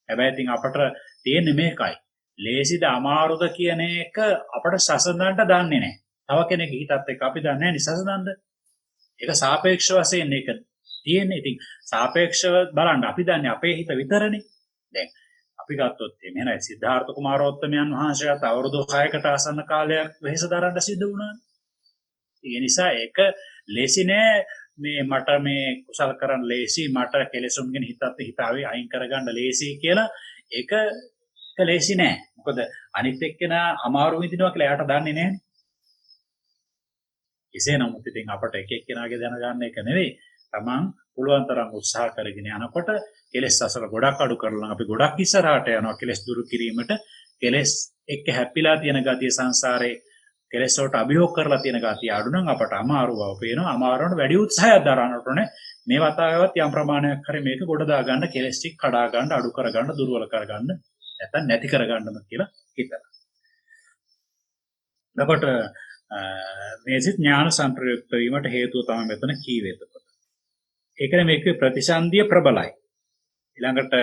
හැබැයි ඉතින් අපට තියෙන්නේ මේකයි. ලේසිද අමාරුද කියන එක අපට සසඳන්න දන්නේ නැහැ. තව කෙනෙක් හිතත් එක්ක අපි දන්නේ නැහැ නිසසඳන්න. ඒක සාපේක්ෂ වශයෙන් ඒක තියෙන්නේ. ඉතින් සාපේක්ෂව බලන්න අපි දන්නේ අපේ හිත විතරනේ. දැන් අපි ගත්තොත් එහෙනම් සිද්ධාර්ථ කුමාරෝත්තමයන් වහන්සේට අවුරුදු 6කට ආසන්න කාලයක් වෙහෙස දරන්න සිදු වුණා. ඒ නිසා ඒක ලේසි නෑ මේ මට මේ කුසල් කරන්න ලේසි මට කෙලෙසුන්ගෙන් හිතාවේ අයින් කරගන්න ලේසි කියලා ඒක ලේසි නෑ. මොකද අනිත් එක්කෙනා අමාරු විඳිනවා කියලා එයාට දන්නේ නෑනේ. එසේ නමුත් ඉතින් අපට එක එක්කෙනාගේ දැනගන්න එක නෙවෙයි. තමන් පුළුවන් තරම් උත්සාහ කරගෙන යනකොට කෙලෙස් අසල ගොඩක් අඩු කරලා අපි ගොඩක් ඉස්සරහට යනවා කෙලෙස් දුරු කිරීමට. කෙලෙස් එක්ක හැප්පිලා තියෙන ගතිය සංසාරේ කෙලෙස් වලට අභියෝග කරලා තියෙන ගතිය අඩු නම් අපට අමාරු බව පේනවා. අමාරුවට වැඩි උත්සාහයක් දරන්නට ඕනේ. මේ වතාවේවත් යම් ප්‍රමාණයක් හරි මේක ගොඩ දා ගන්න කෙලෙස් ටික කඩා ගන්න අඩු කර ගන්න දුර්වල කර ගන්න නැත්නම් නැති කර ගන්නම කියලා හිතනවා. එතකොට මේ සිත් ඥාන සංප්‍රයුක්ත වීමට හේතුව තමයි මෙතන කීවේ. ඒකනේ මේකේ ප්‍රතිසන්දිය ප්‍රබලයි. ඊළඟට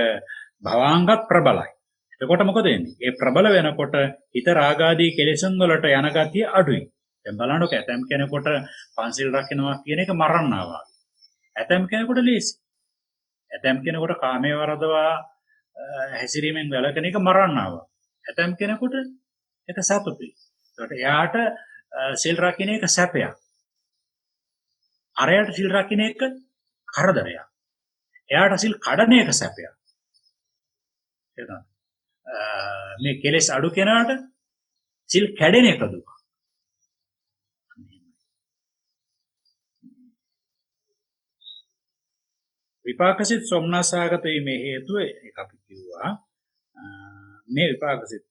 භවාංගත් ප්‍රබලයි. එතකොට මොකද වෙන්නේ? ඒ ප්‍රබල වෙනකොට හිත රාගාදී කෙලෙසුන් වලට යන ගතිය අඩුයි. දැන් බලන්නකො ඇතම් කෙනෙකුට පන්සිල් රකින්නවා කියන එක මරන්නවා. ඇතම් කෙනෙකුට ලේසි. ඇතම් කෙනෙකුට කාමයේ වරදවා හැසිරීමෙන් වැළකෙන එක මරන්නවා. ඇතම් කෙනෙකුට ඒක සතුටුයි. ඒකට එයාට සිල් රකින්න එක සැපයක්. අරයට සිල් රකින්න එක කරදරයක්. එයාට සිල් කඩන එක සැපයක්. එහෙනම් මේ කෙලෙස් අඩු කෙනාට සිල් කැඩෙන එක දුක. විපාකසිත සොම්නසාගත වීමේ හේතුව ඒක අපි කිව්වා. මේ විපාකසිත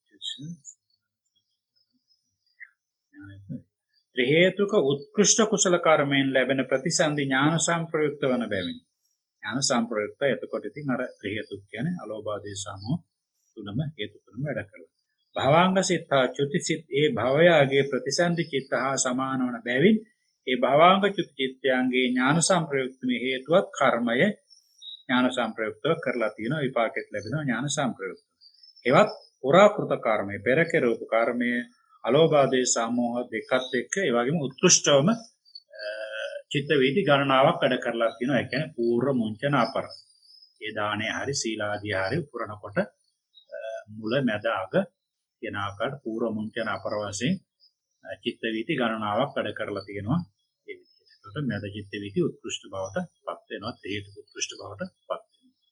ත්‍රි හේතුක උත්කෘෂ්ඨ කුසල කර්මයෙන් ලැබෙන ප්‍රතිසන්දි ඥාන සංප්‍රයුක්ත වන බැවින්. ඥාන සංප්‍රයුක්ත එතකොට ඉතින් අර ත්‍රි හේතුක කියන්නේ අලෝභාදී සමෝ තුනම හේතු තුනම වැඩ කරලා. භවංග සිත චුති සිත ඒ භවයාගේ ප්‍රතිසන්දි චිත්ත හා සමාන වන බැවින් ඒ භවංග චුති චිත්තයන්ගේ ඥාන සංප්‍රයුක්ත මේ හේතුවත් කර්මය ඥාන සංප්‍රයුක්තව කරලා තියෙන විපාකෙත් ලැබෙනවා ඥාන සංප්‍රයුක්ත. ඒවත් පුරාකෘත කර්මය පෙර කෙරූප කර්මය අලෝභාදී සමෝහ දෙකත් එක්ක ඒ වගේම උත්කෘෂ්ඨවම චිත්ත වීති ගණනාවක් වැඩ කරලා තියෙනවා. ඒ කියන්නේ පූර්ව මුංචන අපර. ඒ දානේ හරි සීලාදී හරි පුරනකොට මුල මැද අග කියන ආකාරයට පූර්ව මුංචන අපර වශයෙන් චිත්ත වීති ගණනාවක් වැඩ කරලා තියෙනවා. ඒ විදිහට. ඒකට මැද චිත්ත වීති උත්කෘෂ්ඨ බවට පත් වෙනවා. හේතු උත්කෘෂ්ඨ බවට පත් වෙනවා.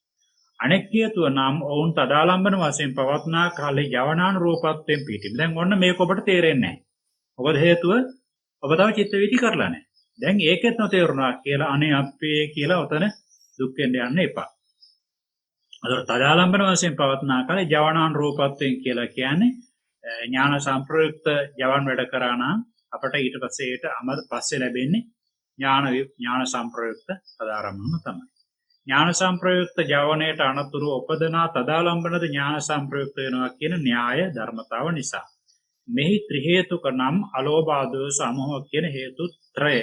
අනෙක් හේතුව නම් ඔවුන් තදාලම්බන වශයෙන් පවත්නා කාලේ යවනාන රූපත්වයෙන් පිටින්. දැන් ඔන්න මේක ඔබට තේරෙන්නේ නැහැ. මොකද හේතුව ඔබ තව චිත්ත වීති කරලා නැහැ. දැන් ඒකෙත් නොතේරුණා කියලා අනේ අපේ කියලා උතන දුක් වෙන්න යන්න එපා. අතට තදාලම්බන වශයෙන් පවත්නා කාලේ යවනාන රූපත්වයෙන් කියලා කියන්නේ ඥාන සංප්‍රයුක්ත යවන් වැඩ කරා නම් අපට ඊට පස්සේ ඒට පස්සේ ලැබෙන්නේ ඥාන සංප්‍රයුක්ත තදාරම්භම තමයි. ඥාන සංප්‍රයුක්ත ජවණයට අනතුරු උපදනා තදාලම්බනද ඥාන සංප්‍රයුක්ත වෙනවා කියන න්‍යාය ධර්මතාව නිසා. මෙහි ත්‍රි හේතුක නම් අලෝභාදෝ සමෝහ කියන හේතු ත්‍රය.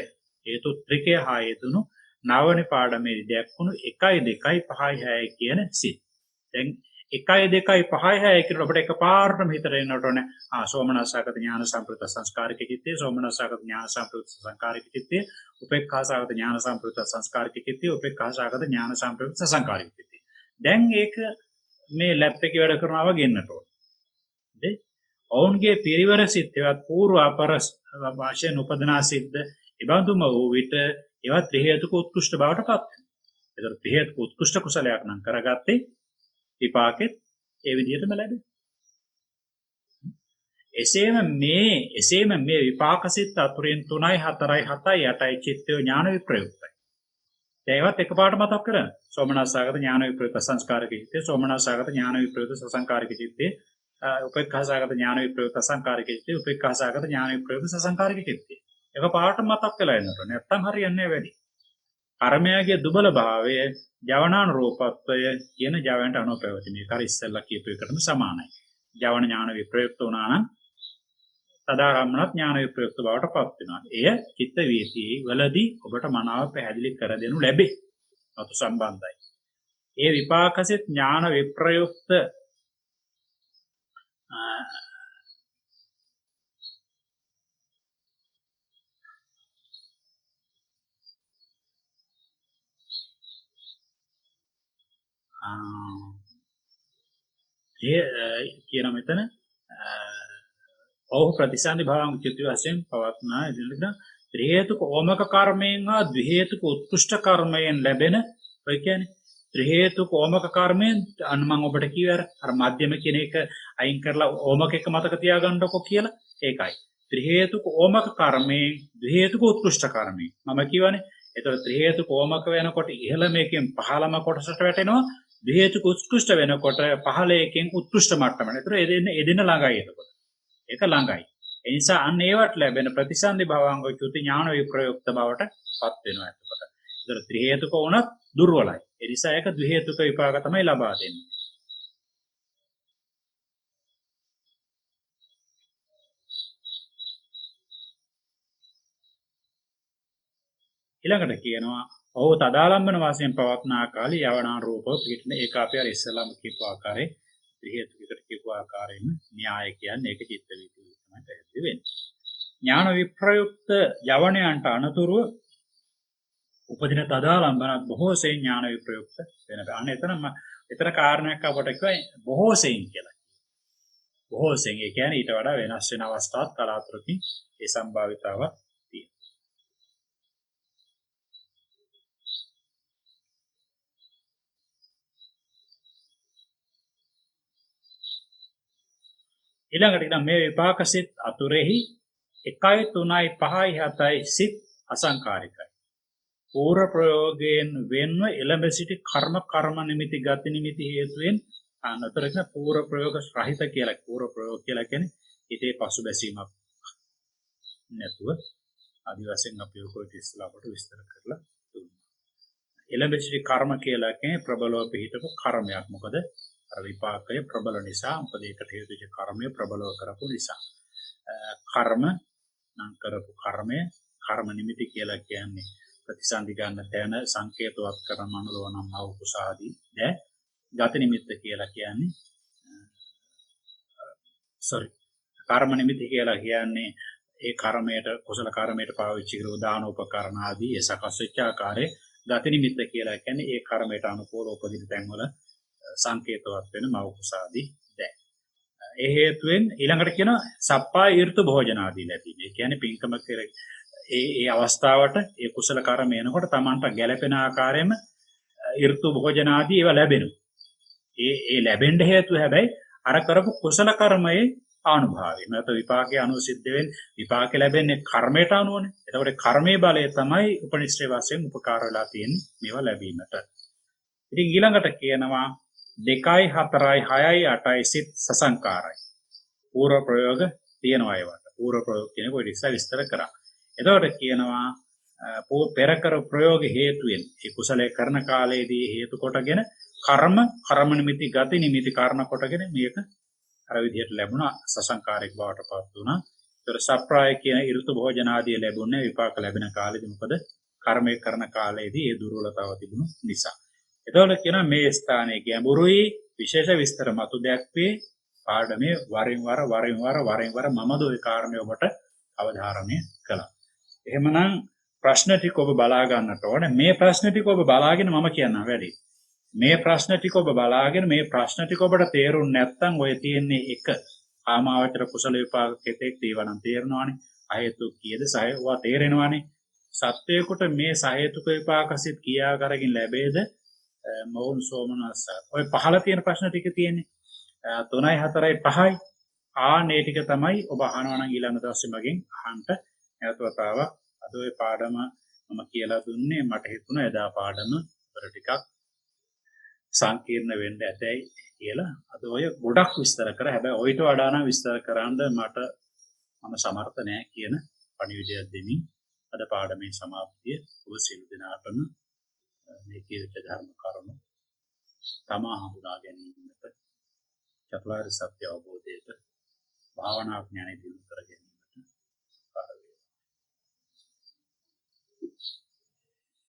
හේතු ත්‍රිකය හා යෙදුණු නවනි පාඩමේදී දැක්වුණු 1 2 5 6 කියන සිත්. දැන් 1 2 5 6 කියන අපිට එකපාරටම හිතට එන්නට ඕනේ. සෝමනස්සගත ඥාන සංප්‍රයුක්ත සංස්කාරික චිත්තේ, සෝමනස්සගත ඥාන සංප්‍රයුක්ත සංස්කාරික චිත්තේ, උපේක්ඛාසගත ඥාන සංප්‍රයුක්ත සංස්කාරික චිත්තේ, උපේක්ඛාසගත ඥාන සංප්‍රයුක්ත සංස්කාරික චිත්තේ. දැන් ඒක මේ ලැප් එකේ වැඩ කරනවා වගේ එන්නට ඕනේ. ඔවුන්ගේ පිරිවර සිත්වත් పూర్ව අපර වාශයෙන් උපදනා සිද්ද ඉබඳුම වූ විට ඒවා ත්‍රි හේතුක උත්කෘෂ්ඨ බවට පත් වෙනවා. ඒතර ත්‍රි හේතුක උත්කෘෂ්ඨ කුසලයක් නම් කරගත්තේ විපාකෙත් ඒ විදිහටම ලැබෙනවා. එසේම මේ විපාක සිත් අතුරින් 3යි 4යි 7යි 8යි චිත්තය ඥාන විප්‍රයුක්තයි. ඒවත් එකපාරට මතක් කරගන්න. සෝමනස්සගත ඥාන විප්‍රයුක්ත සංස්කාරික චිත්තේ, සෝමනස්සගත ඥාන විප්‍රයුක්ත සංස්කාරික චිත්තේ, උපේක්ඛාසගත ඥාන විප්‍රයුක්ත අසංකාරික චිත්තේ උපේක්ඛාසගත ඥාන විප්‍රයුක්ත සසංකාරික චිත්තේ. ඒක පාට මතක් වෙලා එන්නට නැත්තම් හරියන්නේ වැඩි. කර්මයාගේ දුබල භාවය ජවනානුරූපත්වය කියන ජවයන්ට අනුව පැවති. මේක අර ඉස්සෙල්ලා කියපු එකටම සමානයි. ජවන ඥාන විප්‍රයුක්ත වුණා නම් තදාරම්මනත් ඥාන විප්‍රයුක්ත බවට පත් වෙනවා. එය චිත්ත වීතියේ වලදී ඔබට මනාව පැහැදිලි කර දෙනු ලැබේ. අතු සම්බන්ධයි. ඒ විපාකසෙත් ඥාන විප්‍රයුක්ත කියන මෙතන ඔහු ප්‍රතිසන්දි භාවං චිත්ත වශයෙන් පවත්නා ඉදිරියට ත්‍රි හේතුක ඕමක කර්මයෙන් හා ද්වි හේතුක උත්කෘෂ්ඨ කර්මයෙන් ලැබෙන ඔය කියන්නේ ත්‍රි හේතුක ඕමක කර්මයෙන් අන්න මම ඔබට කිව්වේ අර මධ්‍යම කියන එක අයින් කරලා ඕමක එක මතක තියාගන්නකො කියලා ඒකයි ත්‍රි හේතුක ඕමක කර්මයෙන් ද්වි හේතුක උත්කෘෂ්ඨ කර්මයෙන් මම කියවනේ ඒතර ත්‍රි හේතුක ඕමක වෙනකොට ඉහළ මේකෙන් පහළම කොටසට වැටෙනවා ද්වි හේතුක උත්කෘෂ්ඨ වෙනකොට පහළ එකෙන් උත්කෘෂ්ඨ මට්ටමට. ඒතර එදෙන ළඟයි එතකොට. ඒක ළඟයි. ඒ නිසා අන්න ඒවට ලැබෙන ප්‍රතිසන්දි භවංග චුති ඥාන විප්‍රයුක්ත බවට පත් වෙනවා එතකොට. ඒතර ත්‍රි හේතුක වුණත් දුර්වලයි. ඒ නිසා ඒක ද්වි හේතුක විපාක තමයි ලබා දෙන්නේ. ඊළඟට කියනවා ඔහු තදාලම්බන වශයෙන් පවත්නා කාලේ යවනා රූපව පිටින ඒක අපි අර ඉස්සලාම කියපු ආකාරයේ ත්‍රි හේතුකකට කියපු ආකාරයෙන් න්‍යාය කියන්නේ ඒක චිත්ත වීතිය තමයි පැහැදිලි වෙන්නේ. ඥාන විප්‍රයුක්ත යවණයන්ට අනතුරුව උපදින තදාලම්බන බොහෝ සෙයින් ඥාන විප්‍රයුක්ත වෙනවා. අන්න එතන කාරණයක් අපට කියයි බොහෝ සෙයින් කියලා. බොහෝ සෙයින් ඒ කියන්නේ ඊට වඩා වෙනස් වෙන අවස්ථාත් කලාතුරකින් ඒ සම්භාවිතාවක් තියෙනවා. ඊළඟට නම් මේ විපාක සිත් අතුරෙහි 1යි 3යි 5යි 7යි සිත් අසංකාරිකයි. පූර්ව ප්‍රයෝගයෙන් වෙන්ව එළඹ සිටි කර්ම නිමිති ගති නිමිති හේතුවෙන් අනතරක පූර්ව ප්‍රයෝග රහිත කියලා පූර්ව ප්‍රයෝග කියලා කියන්නේ හිතේ පසුබැසීමක් නැතුව ආදි වශයෙන් අපි ඔක ඉස්සලාවට විස්තර කරලා දුන්නා. එළඹ සිටි කර්ම කියලා කියන්නේ ප්‍රබලව පිහිටපු කර්මයක්. මොකද අර විපාකය ප්‍රබල නිසා මොකද ඒකට හේතු වෙච්ච කර්මය ප්‍රබලව කරපු නිසා. කර්ම නම් කරපු කර්මය කර්ම නිමිති කියලා කියන්නේ ප්‍රතිසන්දි ගන්න තැන සංකේතවත් කරන මනෝලව නම් ආව කුසාදී ද ගත නිමිත්ත කියලා කියන්නේ කර්ම නිමිති කියලා කියන්නේ ඒ කර්මයට කුසල කර්මයට පාවිච්චි කරන දාන උපකරණ ආදී ඒ සකස් වෙච්ච ආකාරයේ ගත නිමිත්ත කියලා කියන්නේ ඒ කර්මයට අනුකූල උපදින තැන්වල සංකේතවත් වෙන මව කුසාදී ද ඒ හේතුවෙන් ඊළඟට කියන සප්පාය ඍතු භෝජන ආදී ලැබීම. ඒ කියන්නේ පින්කම කෙරේ ඒ අවස්ථාවට ඒ කුසල කර්ම එනකොට Tamanට ගැළපෙන ආකාරයෙන්ම ඍතු භෝජන ආදී ඒවා ලැබෙනවා. ඒ ලැබෙන්න හේතුව හැබැයි අර කරපු කුසල කර්මයේ ආනුභාවය. නැත්නම් විපාකයේ අනුව සිද්ධ වෙන්නේ විපාක ලැබෙන්නේ කර්මයට අනුවනේ. එතකොට කර්මයේ බලය තමයි උපනිශ්‍රේ වශයෙන් උපකාර වෙලා තියෙන්නේ මේවා ලැබීමට. ඉතින් ඊළඟට කියනවා 2යි 4යි 6යි 8යි සිත් සසංකාරයි. පූර්ව ප්‍රයෝග තියෙනවා ඒවට. පූර්ව ප්‍රයෝග කියන්නේ කොයි ඉස්සර විස්තර කරා. එතකොට කියනවා පෙර කර ප්‍රයෝග හේතුවෙන් ඒ කුසලයේ කරන කාලයේදී හේතු කොටගෙන කර්ම නිමිති ගති නිමිති කාරණ කොටගෙන මේක අර විදිහට ලැබුණා සසංකාරික බවට පත් වුණා. ඒතර සප්‍රාය කියන ඍතු භෝජන ආදී ලැබුණේ විපාක ලැබෙන කාලෙදී මොකද කර්මයේ කරන කාලයේදී ඒ දුර්වලතාව තිබුණු නිසා. එතකොට කියනවා මේ ස්ථානයේ ගැඹුරුයි විශේෂ විස්තර මතු දැක්වේ පාඩමේ වරින් වර මමද ওই කාරණේ ඔබට අවධාරණය කළා. එහෙමනම් ප්‍රශ්න ටික ඔබ බලා ගන්නට ඕනේ. මේ ප්‍රශ්න ටික ඔබ බලාගෙන මම කියන්නම් වැඩි. මේ ප්‍රශ්න ටික ඔබ බලාගෙන මේ ප්‍රශ්න ටික ඔබට තේරුන්නේ නැත්නම් ඔය තියෙන්නේ එක කාමාවචර කුසල විපාක කෙතෙක් ඒවනම් තේරෙනවානේ. අහේතුක කීයද සහයවා තේරෙනවානේ. සත්‍යයකට මේ සහේතුක විපාකසිත කියා කරගෙන ලැබෙද මෞන සෝමනස්ස. ඔය පහළ තියෙන ප්‍රශ්න ටික තියෙන්නේ 3යි 4යි 5යි ආනේ ටික තමයි ඔබ අහනවා නම් ඊළඟ දවසේ මගෙන් අහන්න නැවතවතාව අද ඔය පාඩම මම කියලා දුන්නේ මට හිතුණා එදා පාඩම වල ටිකක් සංකීර්ණ වෙන්න ඇතයි කියලා අද ඔය ගොඩක් විස්තර කර හැබැයි ඔයිට වඩා නම් විස්තර කරන්න මට මම සමර්ථ නැහැ කියන පණිවිඩයක් දෙමින් අද පාඩමේ සමාප්තිය ඔබ සියලු දෙනාටම මේ කීර්ත ධර්ම කරුණු තමා හඳුනා ගැනීමට චතුරාර්ය සත්‍ය අවබෝධයට භාවනා ඥානෙ දිනු කර ගැනීමට